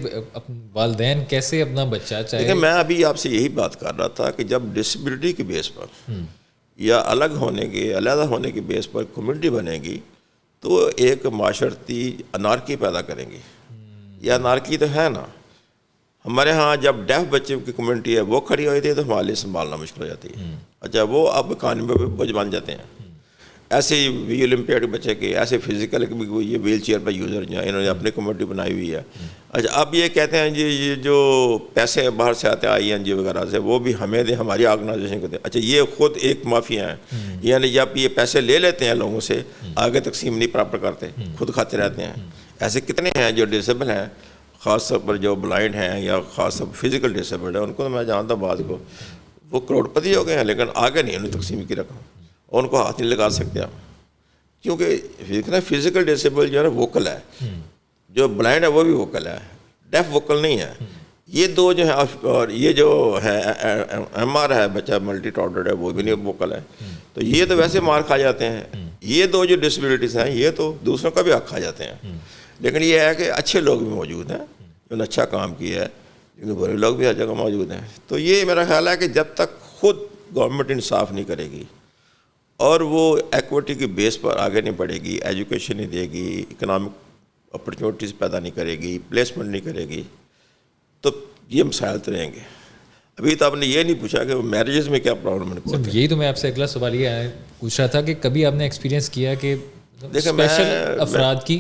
والدین کیسے اپنا بچہ چاہے؟ لیکن میں ابھی آپ سے یہی بات کر رہا تھا کہ جب ڈسیبلٹی کے بیس پر یا الگ ہونے کے علیحدہ ہونے کے بیس پر کمیونٹی بنے گی تو ایک معاشرتی انارکی پیدا کریں گی. یہ انارکی تو ہے نا. ہمارے ہاں جب ڈیف بچے کی کمیونٹی ہے وہ کھڑی ہوئی تھی تو ہمارے لیے سنبھالنا مشکل ہو جاتی ہے. اچھا وہ اب اکانومی پہ بوجھ بن جاتے ہیں. ایسے ہی وی اولمپیڈ بچے کے ایسے فزیکل یہ ویل چیئر پہ یوزر جو ہیں انہوں نے اپنی کمیونٹی بنائی ہوئی ہے. اچھا اب یہ کہتے ہیں جی یہ جو پیسے باہر سے آتے ہیں ING وغیرہ سے وہ بھی ہمیں دیں, ہماری آرگنائزیشن کو دیں. اچھا یہ خود ایک مافیا ہیں, یعنی جب یہ پیسے لے لیتے ہیں لوگوں سے آگے تقسیم نہیں پراپر کرتے, خود کھاتے رہتے ہیں. ایسے کتنے ہیں جو ڈسیبل ہیں, خاص طور پر جو بلائنڈ ہیں یا خاص طور پر فزیکل ڈسیبلڈ ہیں, ان کو تو میں جانتا ہوں بعض کو وہ کروڑ پتی ہو گئے ہیں لیکن آگے نہیں انہیں تقسیم کی رقم, ان کو ہاتھ نہیں لگا سکتے آپ. کیونکہ فزیکل ڈسیبل جو ہے نا ووکل ہے, جو بلائنڈ ہے وہ بھی ووکل ہے, ڈیف ووکل نہیں ہے. یہ دو جو ہیں, اور یہ جو ہے MR ہے بچہ ملٹی ٹارڈرڈ ہے وہ بھی نہیں ووکل ہے. تو یہ تو ویسے مار کھا جاتے ہیں. یہ دو جو ڈسیبلٹیز ہیں یہ تو دوسروں کا بھی حق کھا جاتے ہیں. لیکن یہ ہے کہ اچھے لوگ بھی موجود ہیں جنہوں نے اچھا کام کیا ہے, لیکن برے لوگ بھی ہر جگہ موجود ہیں. تو یہ میرا خیال ہے کہ جب تک خود گورنمنٹ انصاف نہیں کرے گی اور وہ ایکوٹی کی بیس پر آگے نہیں بڑھے گی, ایجوکیشن نہیں دے گی, اکنامک اپرچونیٹیز پیدا نہیں کرے گی, پلیسمنٹ نہیں کرے گی, تو یہ مسائل تو رہیں گے. ابھی تو آپ نے یہ نہیں پوچھا کہ میرجز میں کیا پرابلم ہے. یہی تو میں آپ سے اگلا سوال یہ پوچھ رہا تھا کہ کبھی آپ نے ایکسپیرینس کیا کہ اسپیشل افراد کی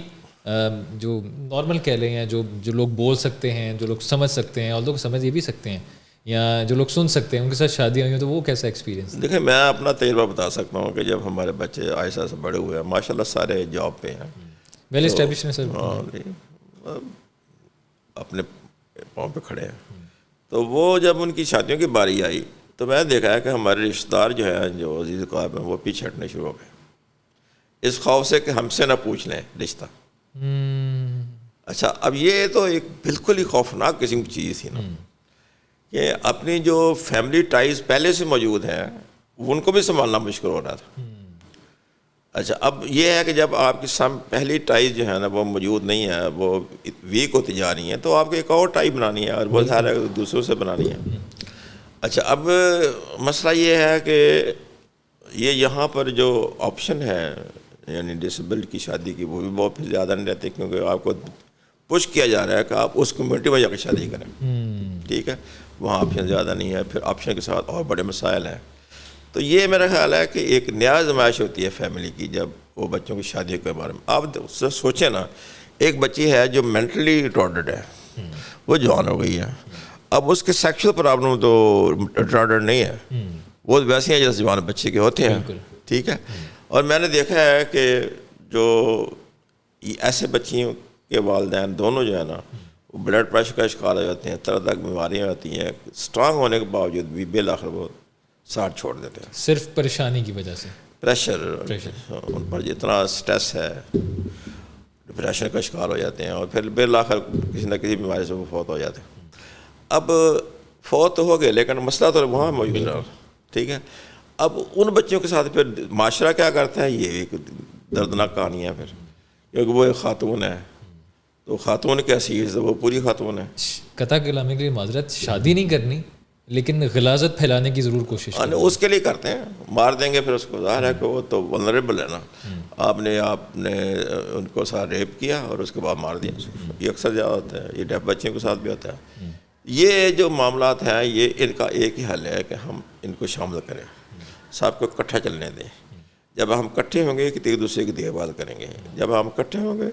جو نارمل کہہ لیں یا جو لوگ بول سکتے ہیں, جو لوگ سمجھ سکتے ہیں اور لوگ سمجھ یہ بھی سکتے ہیں, یا جو لوگ سن سکتے ہیں, ان کے ساتھ شادیاں ہوئی ہیں, تو وہ کیسا ایکسپیرینس؟ دیکھیں میں اپنا تجربہ بتا سکتا ہوں کہ جب ہمارے بچے آہستہ سے بڑے ہوئے ہیں, ماشاء اللہ سارے جاب پہ ہیں, ویل اسٹیبلشڈ ہیں سر, اپنے پاؤں پہ کھڑے ہیں. تو وہ جب ان کی شادیوں کی باری آئی تو میں نے دیکھا ہے کہ ہمارے رشتہ دار جو ہیں, جو عزیز قائب ہیں, وہ پیچھے ہٹنے شروع ہو گئے اس خوف سے کہ ہم سے نہ پوچھ لیں رشتہ. اچھا اب یہ تو ایک بالکل ہی خوفناک قسم کی چیز تھی نا, کہ اپنی جو فیملی ٹائز پہلے سے موجود ہیں ان کو بھی سنبھالنا مشکل ہو رہا تھا. اچھا اب یہ ہے کہ جب آپ کی پہلی ٹائز جو ہے نا وہ موجود نہیں ہے, وہ ویک ہوتی جا رہی ہیں, تو آپ کو ایک اور ٹائی بنانی ہے اور وہ سارا دوسروں سے بنانی ہے. اچھا اب مسئلہ یہ ہے کہ یہ یہاں پر جو آپشن ہے یعنی ڈسیبلڈ کی شادی کی وہ بھی بہت زیادہ نہیں رہتے, کیونکہ آپ کو پش کیا جا رہا ہے کہ آپ اس کمیونٹی میں جا کے شادی کریں. ٹھیک ہے, وہاں آپشن زیادہ نہیں ہے, پھر آپشن کے ساتھ اور بڑے مسائل ہیں. تو یہ میرا خیال ہے کہ ایک نیا آزمائش ہوتی ہے فیملی کی جب وہ بچوں کی شادی کے بارے میں. آپ سوچیں نا, ایک بچی ہے جو مینٹلی ریٹارڈڈ ہے, وہ جوان ہو گئی ہے, اب اس کے سیکشل پرابلم تو ریٹارڈڈ نہیں ہے, وہ ویسے ہیں جیسے جوان بچے کے ہوتے ہیں. ٹھیک ہے, اور میں نے دیکھا ہے کہ جو ایسے بچیوں کے والدین دونوں جو ہے نا وہ بلڈ پریشر کا شکار ہو جاتے ہیں, طرح طرح کی بیماریاں ہوتی ہیں, اسٹرانگ ہونے کے باوجود بھی بالآخر وہ ساتھ چھوڑ دیتے ہیں صرف پریشانی کی وجہ سے. پریشر ان پر جتنا اسٹریس ہے, ڈپریشن کا شکار ہو جاتے ہیں, اور پھر بالآخر کسی نہ کسی بیماری سے وہ فوت ہو جاتے ہیں. اب فوت تو ہو گئے لیکن مسئلہ تو وہاں موجود رہا. ٹھیک ہے, اب ان بچوں کے ساتھ پھر معاشرہ کیا کرتا ہے, یہ ایک دردناک کہانی ہے پھر, کیونکہ وہ ایک خاتون ہے, تو خاتون کی حیثیت سے وہ پوری خاتون ہے. قطع کلامی کے لیے معذرت, شادی نہیں کرنی لیکن غلاظت پھیلانے کی ضرور کوشش کریں. اس کے لیے کرتے ہیں, مار دیں گے پھر اس کو, ظاہر ہے کہ وہ تو ولنریبل ہے نا. آپ نے ان کو ساتھ ریپ کیا اور اس کے بعد مار دیا, یہ اکثر زیادہ ہوتا ہے, یہ ڈیف بچوں کے ساتھ بھی ہوتا ہے. یہ جو معاملات ہیں یہ ان کا ایک ہی حل ہے کہ ہم ان کو شامل کریں, سب کو اکٹھا چلنے دیں. جب ہم اکٹھے ہوں گے کہ ایک دوسرے کی دیکھ بھال کریں گے, جب ہم اکٹھے ہوں گے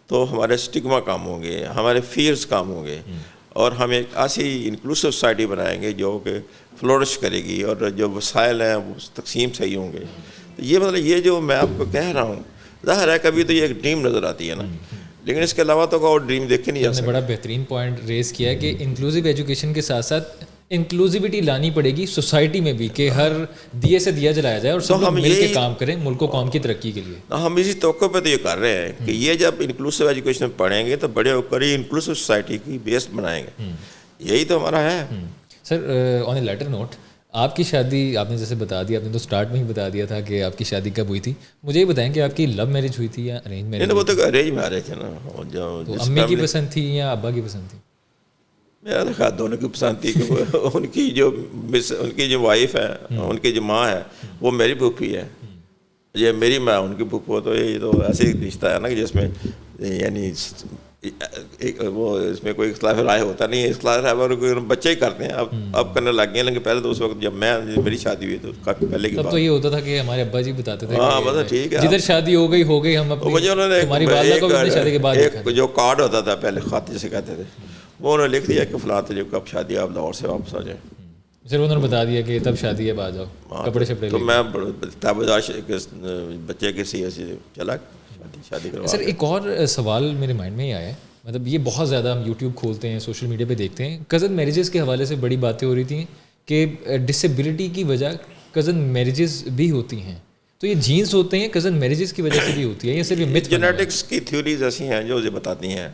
تو ہمارے اسٹگما کام ہوں گے, ہمارے فیئرز کام ہوں گے, اور ہم ایک ایسی انکلوسیو سوسائٹی بنائیں گے جو کہ فلورش کرے گی, اور جو وسائل ہیں وہ تقسیم صحیح ہوں گے. تو یہ مطلب یہ جو میں آپ کو کہہ رہا ہوں, ظاہر ہے کبھی تو یہ ایک ڈریم نظر آتی ہے نا, لیکن اس کے علاوہ تو اور ڈریم دیکھے نہیں جا سکتے. بڑا بہترین پوائنٹ ریز کیا ہے کہ انکلوسیو ایجوکیشن کے ساتھ ساتھ انکلوزیوٹی لانی پڑے گی سوسائٹی میں بھی, کہ ہر دیے سے دیا جلایا جائے اور سب لوگ مل کے کام کریں ملک و قوم کی ترقی کے لیے. ہم اسی توقع پہ تو یہ کر رہے ہیں کہ یہ جب انکلوسیو ایجوکیشن پڑھیں گے تو بڑے ہو کر ہی انکلوسیو سوسائٹی کی بیس بنائیں گے, یہی تو ہمارا ہے. سر آن اے لیٹر نوٹ, آپ کی شادی آپ نے جیسے بتا دیا, آپ نے تو اسٹارٹ میں ہی بتا دیا تھا کہ آپ کی شادی کب ہوئی تھی. مجھے یہ بتائیں کہ آپ کی لو میرج ہوئی تھی یا ارینج میرج؟ وہ تو ارینج میرج ہے نا. تو امی کی پسند تھی یا ابا کی پسند تھی؟ میرا خیال دونوں کی پسند تھی, کہ ان کی جو وائف ہے, ان کی جو ماں ہے وہ میری پھوپھی ہے, یہ میری ماں ان کی پھپھو تو یہ تو ایسے ہی رشتہ ہے نا کہ جس میں یعنی وہ اس میں کوئی اختلاف رائے ہوتا نہیں ہے. اختلاف رائے بچے ہی کرتے ہیں. اب کرنے لگ گئے, لیکن پہلے تو اس وقت جب میری شادی ہوئی تو کافی پہلے کی تب بات. تو یہ ہوتا تھا کہ ہمارے ابا جی بتاتے تھے ہاں بس ٹھیک ہے, جدھر شادی ہو گئی ہم مجھے انہوں نے ہماری والدہ کو اپنی شادی کے بعد ایک جو کارڈ ہوتا تھا پہلے خط جسے کہتے تھے, وہ انہوں نے لکھ دیا کہ فلاں تاریخ کو اب شادی آپ لاہور سے واپس آ جائیں. صرف انہوں نے بتا دیا کہ تب شادی ہے, بعد جاؤ کپڑے شپڑے. تو میں تابدار بچے کے سی ایسے چلا شادی کروا. سر ایک اور سوال میرے مائنڈ میں ہی آیا ہے, مطلب یہ بہت زیادہ ہم یوٹیوب کھولتے ہیں, سوشل میڈیا پہ دیکھتے ہیں, کزن میرجز کے حوالے سے بڑی باتیں ہو رہی تھیں کہ ڈسیبلٹی کی وجہ کزن میرجز بھی ہوتی ہیں. تو یہ جینس ہوتے ہیں کزن میرجز کی وجہ سے بھی ہوتی ہے, یہ صرف یہ مت جینیٹکس کی تھیوریز ایسی ہیں جو بتاتی ہیں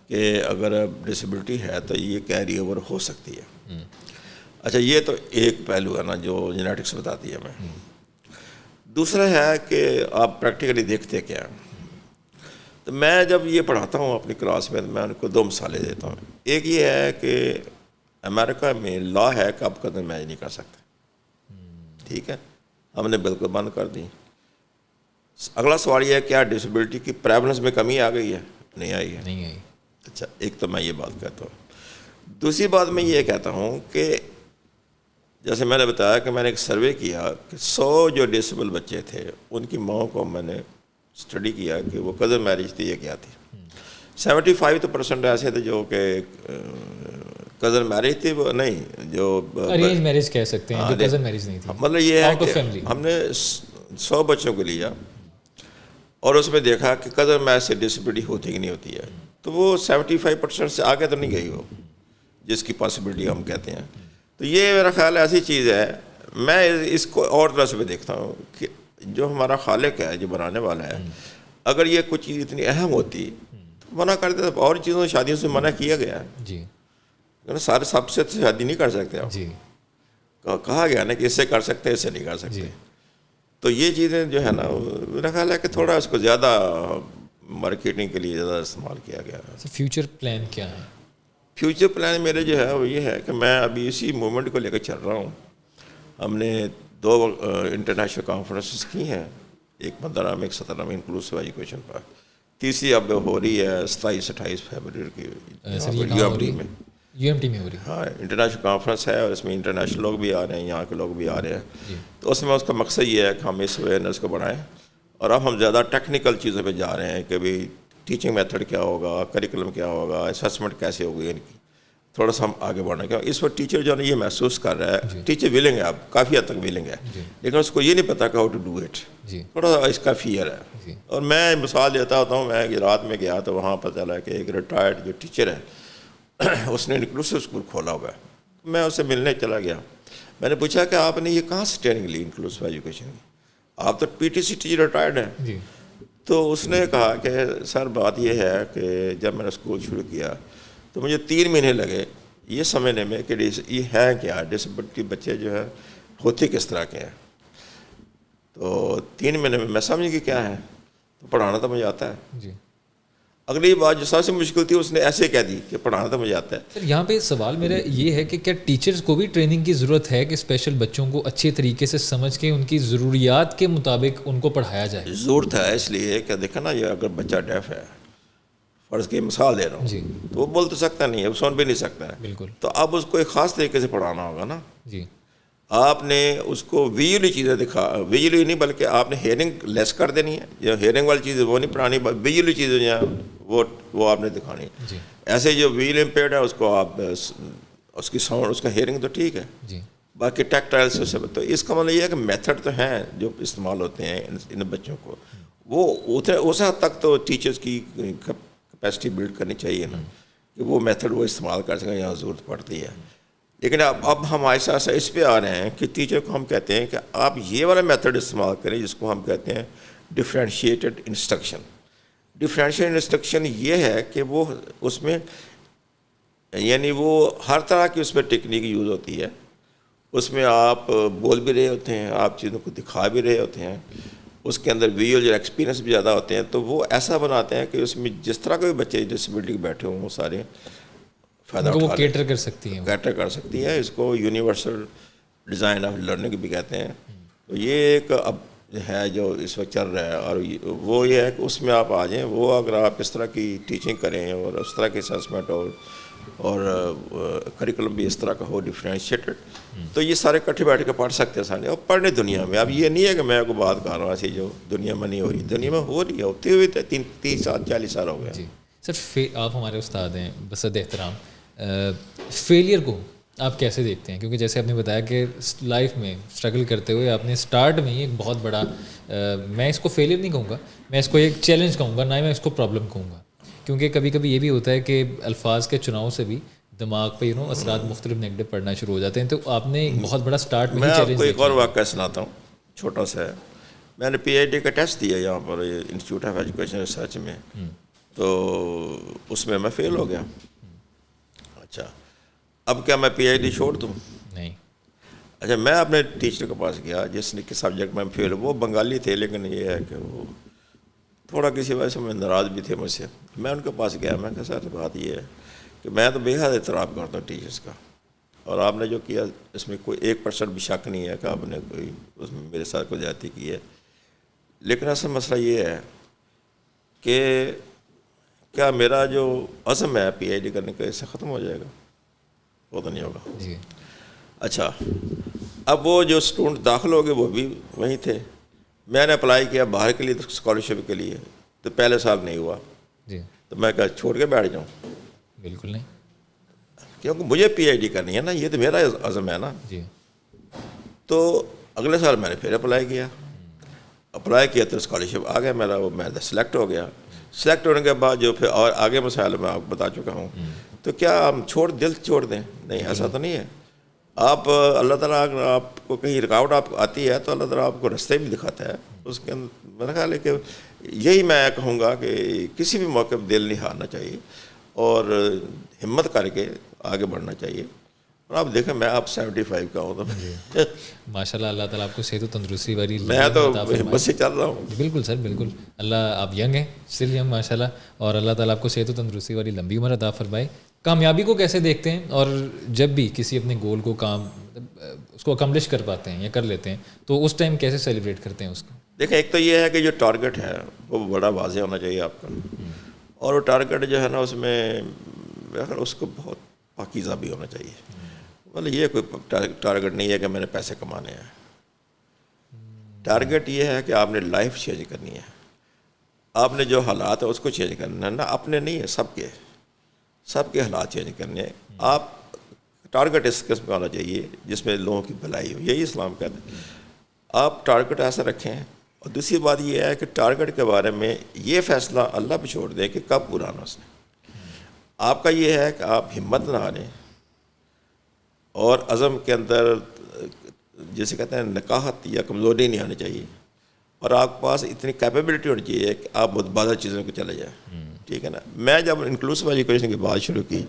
کہ اگر ڈسیبلٹی ہے تو یہ کیری اوور ہو سکتی ہے. اچھا یہ تو ایک پہلو ہے نا جو جینیٹکس بتاتی ہے ہمیں. دوسرا ہے کہ آپ پریکٹیکلی دیکھتے کیا ہیں. تو میں جب یہ پڑھاتا ہوں اپنی کلاس میں تو میں ان کو 2 مثالیں دیتا ہوں. ایک یہ ہے کہ امریکہ میں لا ہے کہ آپ کزن میچ نہیں کر سکتے, ٹھیک ہے, ہم نے بالکل بند کر دی. اگلا سوال یہ ہے کیا ڈسیبلٹی کی پریولنس میں کمی آ گئی ہے؟ نہیں آئی ہے. نہیں آئی. اچھا ایک تو میں یہ بات کہتا ہوں. دوسری بات میں یہ کہتا ہوں کہ جیسے میں نے بتایا کہ میں نے ایک سروے کیا کہ 100 جو ڈسیبل بچے تھے ان کی ماں کو میں نے اسٹڈی کیا کہ وہ کزن میرج تھی یا کیا تھی. 75% ایسے تھے جو کہ کزن میرج تھی, وہ نہیں جو ارینج میرج کہہ سکتے ہیں, جو کزن میرج نہیں تھی. مطلب یہ ہے کہ ہم نے 100 بچوں کو لیا اور اس میں دیکھا کہ کزن میرج سے ڈسیبلٹی ہوتی کہ نہیں ہوتی ہے. تو وہ 75% سے آگے تو نہیں گئی وہ جس کی پاسبلٹی ہم کہتے ہیں. تو یہ میرا خیال ایسی چیز ہے, میں اس کو اور طرح سے بھی دیکھتا ہوں کہ جو ہمارا خالق ہے جو بنانے والا ہے, اگر یہ کچھ چیز اتنی اہم ہوتی تو منع کرتے. تو اور چیزوں شادیوں سے منع کیا گیا ہے جی, سارے سب سے شادی نہیں کر سکتے آپ. جی کہا گیا نا کہ اس سے کر سکتے ہیں اس سے نہیں کر سکتے. تو یہ چیزیں جو ہے نا میرا خیال ہے کہ تھوڑا اس کو زیادہ مارکیٹنگ کے لیے زیادہ استعمال کیا گیا ہے. فیوچر پلان کیا ہے؟ فیوچر پلان میرے جو ہے وہ یہ ہے کہ میں ابھی اسی موومنٹ کو لے کر چل رہا ہوں. ہم نے 2 انٹرنیشنل کانفرنسز کی ہیں, ایک 15 میں ایک 17 میں انکلوسیو ایجوکیشن پر, تیسری اب ہو رہی ہے 27-28 فیبرری کی UMT میں. UMT میں ہو رہی ہے. ہاں انٹرنیشنل کانفرنس ہے اور اس میں انٹرنیشنل لوگ بھی آ رہے ہیں, یہاں کے لوگ بھی آ رہے ہیں. تو اس میں اس کا مقصد یہ ہے کہ ہم اس اویئرنیس کو بڑھائیں. اور اب ہم زیادہ ٹیکنیکل چیزوں پہ جا رہے ہیں کہ بھئی ٹیچنگ میتھڈ کیا ہوگا, کریکولم کیا ہوگا, اسسمنٹ کیسے ہوگی ان کی. تھوڑا سا ہم آگے بڑھنا کیا اس وقت ٹیچر جو ہے یہ محسوس کر رہا ہے, ٹیچر ولنگ ہے, اب کافی حد تک ولنگ ہے, لیکن اس کو یہ نہیں پتا کہ ہاؤ ٹو ڈو اٹ. تھوڑا سا اس کا فیئر ہے. اور میں مثال دیتا ہوتا ہوں, میں رات میں گیا تو وہاں پتہ چلا کہ ایک ریٹائرڈ جو ٹیچر ہے اس نے انکلوسیو اسکول کھولا ہوا ہے. میں اس سے ملنے چلا گیا. میں نے پوچھا کہ آپ نے یہ کہاں سے ٹریننگ لی انکلوسیو ایجوکیشن کی, آپ تو PTC ٹیچر ریٹائرڈ ہیں. تو اس نے کہا کہ سر بات یہ ہے کہ جب میں نے اسکول شروع کیا تو مجھے 3 مہینے لگے یہ سمجھنے میں کہ یہ ہے کیا, ڈسیبلٹی بچے جو ہے ہوتے کس طرح کے ہیں. تو 3 مہینے میں میں سمجھ گئی کیا ہے, تو پڑھانا تو مجھے آتا ہے. اگلی بات جو سب سے مشکل تھی اس نے ایسے کہہ دی کہ پڑھانا تو مجھے آتا ہے. سر یہاں پہ سوال میرا یہ ہے کہ کیا ٹیچرز کو بھی ٹریننگ کی ضرورت ہے کہ اسپیشل بچوں کو اچھے طریقے سے سمجھ کے ان کی ضروریات کے مطابق ان کو پڑھایا جائے؟ ضرورت ہے اس لیے کہ دیکھا نا, یہ اگر بچہ ڈیف ہے, فرض کی مثال دے رہا ہوں, تو وہ بول تو سکتا نہیں ہے, وہ سن بھی نہیں سکتا ہے. بالکل. تو اب اس کو ایک خاص طریقے سے پڑھانا ہوگا نا. جی, آپ نے اس کو ویژولی چیزیں ویژولی نہیں بلکہ آپ نے ہیئرنگ لیس کر دینی ہے. جو ہیئرنگ والی چیزیں وہ نہیں پڑھانی, ویژولی چیزیں جو ہیں وہ آپ نے دکھانی. ایسے جو ویژول امپیئرڈ ہے اس کو آپ اس کی ساؤنڈ, اس کا ہیئرنگ تو ٹھیک ہے, باقی ٹیکٹائل سے سب. تو اس کا مطلب یہ ہے کہ میتھڈ تو ہیں جو استعمال ہوتے ہیں ان بچوں کو, وہ اس حد تک تو ٹیچرز کی کیپیسٹی بلڈ کرنی چاہیے نا کہ وہ میتھڈ وہ استعمال کر سکیں جہاں ضرورت پڑتی ہے. لیکن اب ہم ایسا اس پہ آ رہے ہیں کہ ٹیچر کو ہم کہتے ہیں کہ آپ یہ والا میتھڈ استعمال کریں جس کو ہم کہتے ہیں ڈفرینشیٹڈ انسٹرکشن. ڈفرینشیٹڈ انسٹرکشن یہ ہے کہ وہ اس میں یعنی وہ ہر طرح کی اس میں ٹیکنیک یوز ہوتی ہے. اس میں آپ بول بھی رہے ہوتے ہیں, آپ چیزوں کو دکھا بھی رہے ہوتے ہیں, اس کے اندر ویژول جو ایکسپیرینس بھی زیادہ ہوتے ہیں. تو وہ ایسا بناتے ہیں کہ اس میں جس طرح کے بچے ڈسیبلٹی بیٹھے ہوں وہ سارے فائدہ اٹھا کیٹر کر سکتی ہیں, کیٹر کر سکتی ہے. اس کو یونیورسل ڈیزائن آف لرننگ بھی کہتے ہیں. تو یہ ایک اب ہے جو اس وقت چل رہا ہے، اور وہ یہ ہے کہ اس میں آپ آ جائیں. وہ اگر آپ اس طرح کی ٹیچنگ کریں اور اس طرح کی اسسمنٹ اور کریکولم بھی اس طرح کا ہو ڈفرینشیٹڈ، تو یہ سارے کٹھے بیٹھ کے پڑھ سکتے ہیں سارے اور پڑھنے دنیا میں. اب یہ نہیں ہے کہ میں کو بات کر رہا ہوں ایسی جو دنیا میں نہیں ہو رہی، دنیا میں ہو رہی ہے، ہوتی ہوئی 30 سال 40 سال ہو گئے. جی سر، آپ ہمارے استاد ہیں بصد احترام. فیلئر کو آپ کیسے دیکھتے ہیں؟ کیونکہ جیسے آپ نے بتایا کہ لائف میں اسٹرگل کرتے ہوئے آپ نے اسٹارٹ میں ہی ایک بہت بڑا، میں اس کو فیلئر نہیں کہوں گا، میں اس کو ایک چیلنج کہوں گا، نہ ہی میں اس کو پرابلم کہوں گا. کیونکہ کبھی کبھی یہ بھی ہوتا ہے کہ الفاظ کے چناؤ سے بھی دماغ پہ اثرات مختلف نیگیٹو پڑنا شروع ہو جاتے ہیں. تو آپ نے ایک بہت بڑا اسٹارٹ میں ہی آپ چیلنج. کو ایک اور واقعہ سناتا ہوں، چھوٹا سا ہے. میں نے پی ایچ ڈی کا ٹیسٹ دیا یہاں پر انسٹیٹیوٹ آف ایجوکیشن ریسرچ میں، تو اس میں فیل ہو گیا. اچھا، اب کیا میں پی ایچ ڈی چھوڑ دوں؟ نہیں. اچھا، میں اپنے ٹیچر کے پاس گیا جس نے کہ سبجیکٹ میں فیل، وہ بنگالی تھے، لیکن یہ ہے کہ وہ تھوڑا کسی وجہ سے میں ناراض بھی تھے مجھ سے. میں ان کے پاس گیا، میں کہا سر بات یہ ہے کہ میں تو بے حد احترام کرتا ہوں ٹیچرس کا، اور آپ نے جو کیا اس میں کوئی 1% بھی شک نہیں ہے کہ آپ نے کوئی اس میں میرے ساتھ کوئی زیادتی کی ہے. لیکن اصل مسئلہ یہ ہے کہ کیا میرا جو عزم ہے پی ایچ ڈی کرنے کا اس سے ختم ہو جائے گا؟ وہ تو نہیں ہوگا. جی. اچھا، اب وہ جو اسٹوڈنٹ داخل ہو گئے وہ بھی وہیں تھے. میں نے اپلائی کیا باہر کے لیے اسکالرشپ کے لیے، تو پہلے سال نہیں ہوا. جی. تو میں کہا چھوڑ کے بیٹھ جاؤں؟ بالکل نہیں، کیونکہ مجھے پی ایچ ڈی کرنی ہے نا، یہ تو میرا عزم ہے نا. جی. تو اگلے سال میں نے پھر اپلائی کیا تو اسکالرشپ آ گیا میرا، وہ میں سلیکٹ ہو گیا. سلیکٹ ہونے کے بعد جو پھر اور آگے مسائل میں آپ کو بتا چکا ہوں. تو کیا ہم دل چھوڑ دیں؟ نہیں، ایسا تو نہیں ہے. آپ اللہ تعالیٰ اگر آپ کو کہیں رکاوٹ آپ آتی ہے تو اللہ تعالیٰ آپ کو رستے بھی دکھاتا ہے. اس کے اندر میرا خیال ہے کہ یہی میں کہوں گا کہ کسی بھی موقع پہ دل نہیں ہارنا چاہیے اور ہمت کر کے آگے بڑھنا چاہیے. اور آپ دیکھیں میں آپ 75 کا ہوں تو ماشاء اللہ، اللہ تعالیٰ آپ کو صحت و تندرستی والی میں تو بس سے چل رہا ہوں. بالکل سر، بالکل. اللہ، آپ ینگ ہیں، اسٹل ینگ ماشاء اللہ، اور اللہ تعالیٰ آپ کو صحت و تندرستی والی لمبی عمر عطا فرمائے. کامیابی کو کیسے دیکھتے ہیں؟ اور جب بھی کسی اپنے گول کو اس کو اکمپلش کر پاتے ہیں یا کر لیتے ہیں تو اس ٹائم کیسے سیلیبریٹ کرتے ہیں اس کو؟ دیکھیں، ایک تو یہ ہے کہ جو ٹارگٹ ہے وہ بڑا واضح ہونا چاہیے آپ کا، اور وہ ٹارگٹ جو ہے نا اس میں اس کو بہت پاکیزہ بھی ہونا چاہیے. مطلب یہ کوئی ٹارگٹ نہیں ہے کہ میں نے پیسے کمانے ہیں. ٹارگٹ یہ ہے کہ آپ نے لائف چینج کرنی ہے، آپ نے جو حالات ہیں اس کو چینج کرنا ہے نا، اپنے نہیں ہے، سب کے حالات چینج کرنے ہیں. آپ ٹارگٹ اس قسم کا ہونا چاہیے جس میں لوگوں کی بھلائی ہو، یہی اسلام کہتا ہے. آپ ٹارگٹ ایسا رکھیں. اور دوسری بات یہ ہے کہ ٹارگٹ کے بارے میں یہ فیصلہ اللہ پہ چھوڑ دیں کہ کب پورا ہونا اس نے. آپ کا یہ ہے کہ آپ ہمت نہ ہاریں اور عزم کے اندر جیسے کہتے ہیں نکاحت یا کمزوری نہیں آنی چاہیے، اور آپ کے پاس اتنی کیپیبلٹی ہونی چاہیے کہ آپ متبادل چیزوں کو چلے جائیں. ٹھیک ہے نا. میں جب انکلوسیو ایجوکیشن کی بات شروع کی،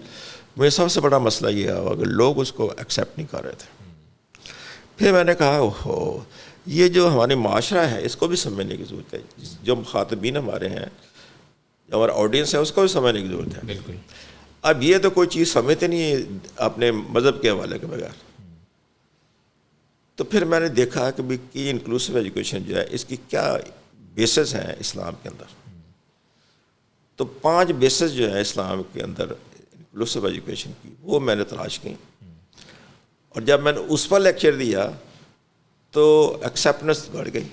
مجھے سب سے بڑا مسئلہ یہ ہوا کہ لوگ اس کو ایکسیپٹ نہیں کر رہے تھے. پھر میں نے کہا اوہو، یہ جو ہماری معاشرہ ہے اس کو بھی سمجھنے کی ضرورت ہے، جو مخاطبین ہمارے ہیں، جو ہمارا آڈینس ہے اس کو بھی سمجھنے کی ضرورت ہے. بالکل. اب یہ تو کوئی چیز سمجھتے نہیں ہے اپنے مذہب کے حوالے کے بغیر. تو پھر میں نے دیکھا کہ بھی انکلوسیو ایجوکیشن جو ہے اس کی کیا بیسز ہیں اسلام کے اندر. تو 5 بیسز جو ہیں اسلام کے اندر انکلوسیو ایجوکیشن کی، وہ میں نے تلاش کی. اور جب میں نے اس پر لیکچر دیا تو ایکسیپٹنس بڑھ گئی،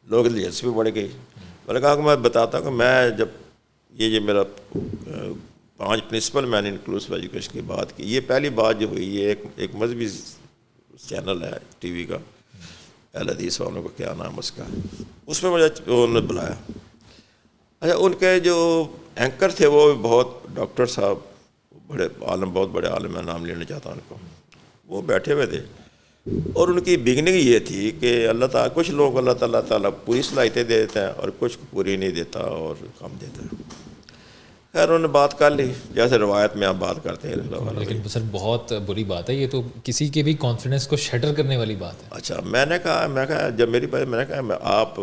لوگ دلچسپی بڑھ گئی. میں نے کہا کہ میں بتاتا ہوں کہ میں جب یہ میرا 5 پرنسپل میں نے انکلوسیو ایجوکیشن کی بات کی، یہ پہلی بات جو ہوئی، یہ ایک مذہبی چینل ہے ٹی وی کا، اہل حدیث والوں کا کیا نام اس کا، اس میں مجھے انہوں نے بلایا. اچھا، ان کے جو اینکر تھے وہ بہت ڈاکٹر صاحب، بڑے عالم، بہت بڑے عالم، میں نام لینا چاہتا ہوں ان کو. وہ بیٹھے ہوئے تھے اور ان کی بگننگ یہ تھی کہ اللہ تعالیٰ، کچھ لوگوں کو اللہ تعالیٰ پوری صلاحیتیں دے دیتا ہے اور کچھ کو پوری نہیں دیتا اور کم دیتا ہے. خیر انہوں نے بات کر لی جیسے روایت میں آپ بات کرتے ہیں. لیکن سر بہت بری بات ہے یہ تو، کسی کے بھی کانفیڈنس کو شٹر کرنے والی بات ہے. اچھا، میں نے کہا جب میری بات، میں نے کہا آپ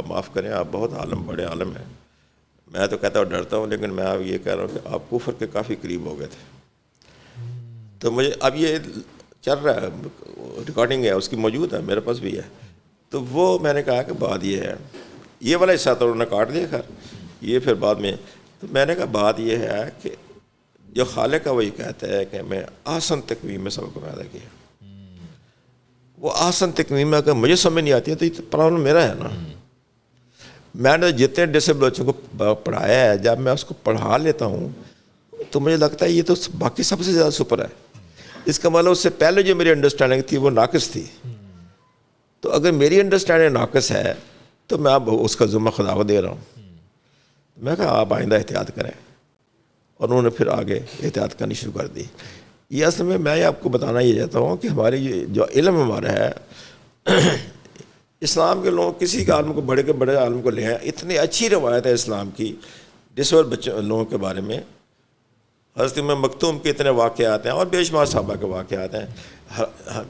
معاف کریں، آپ بہت عالم، بڑے عالم ہیں. میں تو کہتا ہوں ڈرتا ہوں، لیکن میں اب یہ کہہ رہا ہوں کہ آپ کفر کے کافی قریب ہو گئے تھے. تو مجھے اب یہ چل رہا ہے، ریکارڈنگ ہے اس کی، موجود ہے میرے پاس بھی ہے. تو وہ میں نے کہا کہ بات یہ ہے, یہ والا حصہ تو انہوں نے کاٹ دیا خیر, یہ پھر بعد میں. تو میں نے کہا بات یہ ہے کہ جو خالق ہے وہی کہتا ہے کہ میں آسن تقویم میں سب کو پیدا کیا. وہ آسن تقویم میں اگر مجھے سمجھ نہیں آتی ہے تو یہ پرابلم میرا ہے نا. میں نے جتنے ڈسیبل بچوں کو پڑھایا ہے, جب میں اس کو پڑھا لیتا ہوں تو مجھے لگتا ہے یہ تو باقی سب سے زیادہ سپر ہے. اس کا مطلب اس سے پہلے جو میری انڈرسٹینڈنگ تھی وہ ناقص تھی. تو اگر میری انڈرسٹینڈنگ ناقص ہے تو میں اب اس کا ذمہ خدا کو دے رہا ہوں. میں کہا آپ آئندہ احتیاط کریں, اور انہوں نے پھر آگے احتیاط کرنی شروع کر دی. یہ اصل میں آپ کو بتانا یہ چاہتا ہوں کہ ہماری جو علم ہمارا ہے, اسلام کے لوگ کسی کے عالم کو بڑے کے بڑے عالم کو لے آئیں, اتنی اچھی روایت ہے اسلام کی ڈسیبل بچوں لوگوں کے بارے میں. حضرت امام مکتوم کے اتنے واقعات ہیں اور بے شمار صحابہ کے واقعات ہیں.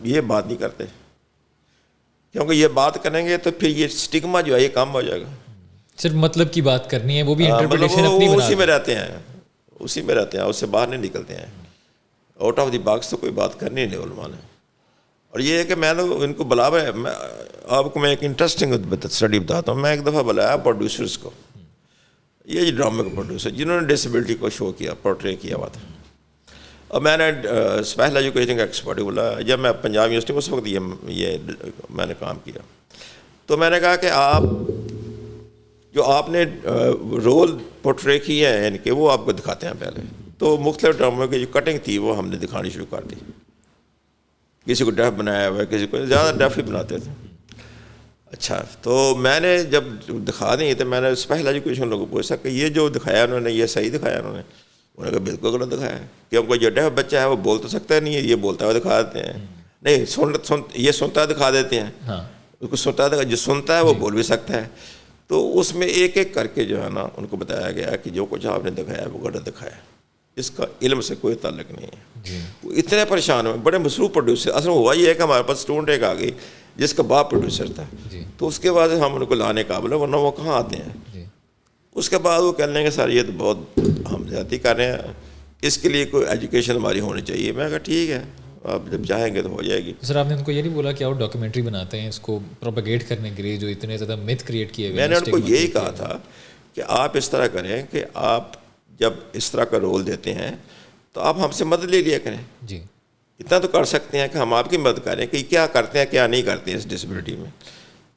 یہ بات نہیں کرتے, کیونکہ یہ بات کریں گے تو پھر یہ اسٹگما جو ہے یہ کم ہو جائے گا. صرف مطلب کی بات کرنی ہے, وہ بھی انٹرپریٹیشن اپنی بنا اسی میں رہتے ہیں, اسی میں رہتے ہیں, اس سے باہر نہیں نکلتے ہیں. آؤٹ آف دی باکس تو کوئی بات کرنی نہیں علماء نے. اور یہ ہے کہ میں نے ان کو بلاوا ہے, آپ کو میں ایک انٹرسٹنگ اسٹڈی بتاتا ہوں. میں ایک دفعہ بلایا پروڈیوسرس کو, یہ ڈرامے کے پروڈیوسر جنہوں نے ڈسیبلٹی کو شو کیا, پورٹرے کیا ہوا تھا. اور میں نے اسپیشل ایجوکیشن کا ایکسپرٹ بولا, جب میں پنجاب یونیورسٹی میں اس وقت یہ میں نے کام کیا, تو میں نے کہا کہ آپ جو آپ نے رول پورٹرے کیا ہے یعنی کہ وہ آپ کو دکھاتے ہیں پہلے. تو مختلف ڈراموں کی جو کٹنگ تھی وہ ہم نے دکھانی شروع کر دی. کسی کو ڈیف بنایا ہوا ہے, کسی کو زیادہ ڈیف ہی بناتے تھے. اچھا, تو میں نے جب دکھا دیں تو میں نے اسپیشل ایجوکیشن لوگوں کو پوچھا کہ یہ جو دکھایا انہوں نے یہ صحیح دکھایا انہوں نے کہا بالکل غلط دکھایا ہے, کیونکہ جو ڈیف بچہ ہے وہ بول تو سکتا نہیں ہے, یہ بولتا ہوا دکھا دیتے ہیں. نہیں یہ سنتا دکھا دیتے ہیں, اس کو سنتا جو سنتا ہے وہ بول بھی سکتا ہے. تو اس میں ایک ایک کر کے جو ہے نا ان کو بتایا گیا کہ جو کچھ آپ نے دکھایا وہ غلط دکھایا, اس کا علم سے کوئی تعلق نہیں ہے. وہ اتنے پریشان ہوئے, بڑے مصروف پروڈیوسر. اصل میں ہوا یہ ہے کہ ہمارے پاس اسٹوڈنٹ ایک آ گئی جس کا باپ پروڈیوسر تھا, تو اس کے بعد ہم ان کو لانے قابل ہے, ورنہ وہ کہاں آتے ہیں. اس کے بعد وہ کہنے لیں کہ سر یہ تو بہت ہم زیادتی کر رہے ہیں, اس کے لیے کوئی ایجوکیشن ہماری ہونی چاہیے. میں کہا ٹھیک ہے, آپ جب چاہیں گے تو ہو جائے گی. سر آپ نے ان کو یہ نہیں بولا کہ آپ ڈاکیومنٹری بناتے ہیں اس کو پروپیگیٹ کرنے کے لیے جو اتنے زیادہ متھ کریٹ کیے ہوئے؟ میں نے ان کو یہی کہا تھا کہ آپ اس طرح کریں کہ آپ جب اس طرح کا رول دیتے ہیں تو آپ ہم سے مدد لے لیا کریں. جی, اتنا تو کر سکتے ہیں کہ ہم آپ کی مدد کریں کہ کیا کرتے ہیں کیا نہیں کرتے ہیں اس ڈسیبلٹی میں.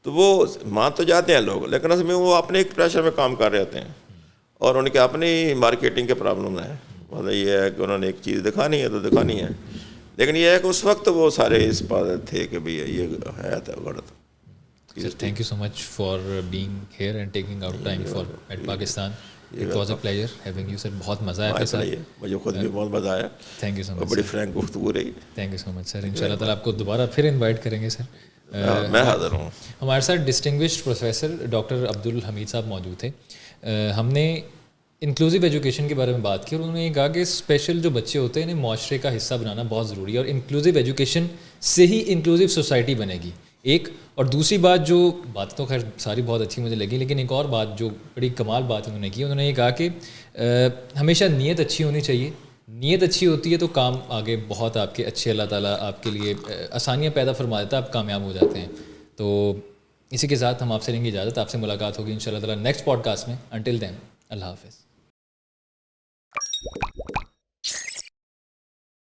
تو وہ مان تو جاتے ہیں لوگ, لیکن اس میں وہ اپنے ایک پریشر میں کام کر رہے ہوتے ہیں, اور ان کے اپنی مارکیٹنگ کے پرابلم ہے. مطلب یہ ہے کہ انہوں نے ایک چیز دکھانی ہے تو دکھانی ہے, لیکن یہ ہے کہ اس وقت وہ سارے اس بات تھے کہ بھئی یہ ہے تو غلط. Sir thank you so much for being here and taking out time for eight Pakistan. It was a pleasure having you sir. بہت مزہ آیا سر, مجھے خود بھی بہت مزہ آیا. تھینک یو سو مچ, بڑی فرینک گفتگو رہی. تھینک یو سو مچ سر. ان شاء اللہ تعالیٰ آپ کو دوبارہ پھر انوائٹ کریں گے سر. میں حاضر ہوں. ہمارے ساتھ ڈسٹنگوشڈ پروفیسر ڈاکٹر عبدالحمید صاحب موجود تھے. ہم نے انکلوسیو ایجوکیشن کے بارے میں بات کی, اور انہوں نے یہ کہا کہ اسپیشل جو بچے ہوتے ہیں انہیں معاشرے کا حصہ بنانا بہت ضروری ہے, اور انکلوسیو ایجوکیشن سے ہی انکلوسیو سوسائٹی بنے گی. ایک اور دوسری بات, جو بات تو خیر ساری بہت اچھی مجھے لگی, لیکن ایک اور بات جو بڑی کمال بات انہوں نے کی, انہوں نے یہ کہا کہ ہمیشہ نیت اچھی ہونی چاہیے. نیت اچھی ہوتی ہے تو کام آگے بہت آپ کے اچھے, اللہ تعالیٰ آپ کے لیے آسانیاں پیدا فرما دیتا ہے, آپ کامیاب ہو جاتے ہیں. تو اسی کے ساتھ ہم آپ سے لیں گے اجازت. آپ سے ملاقات ہوگی ان شاء اللہ تعالیٰ نیکسٹ پوڈ کاسٹ میں. انٹل دین اللہ حافظ.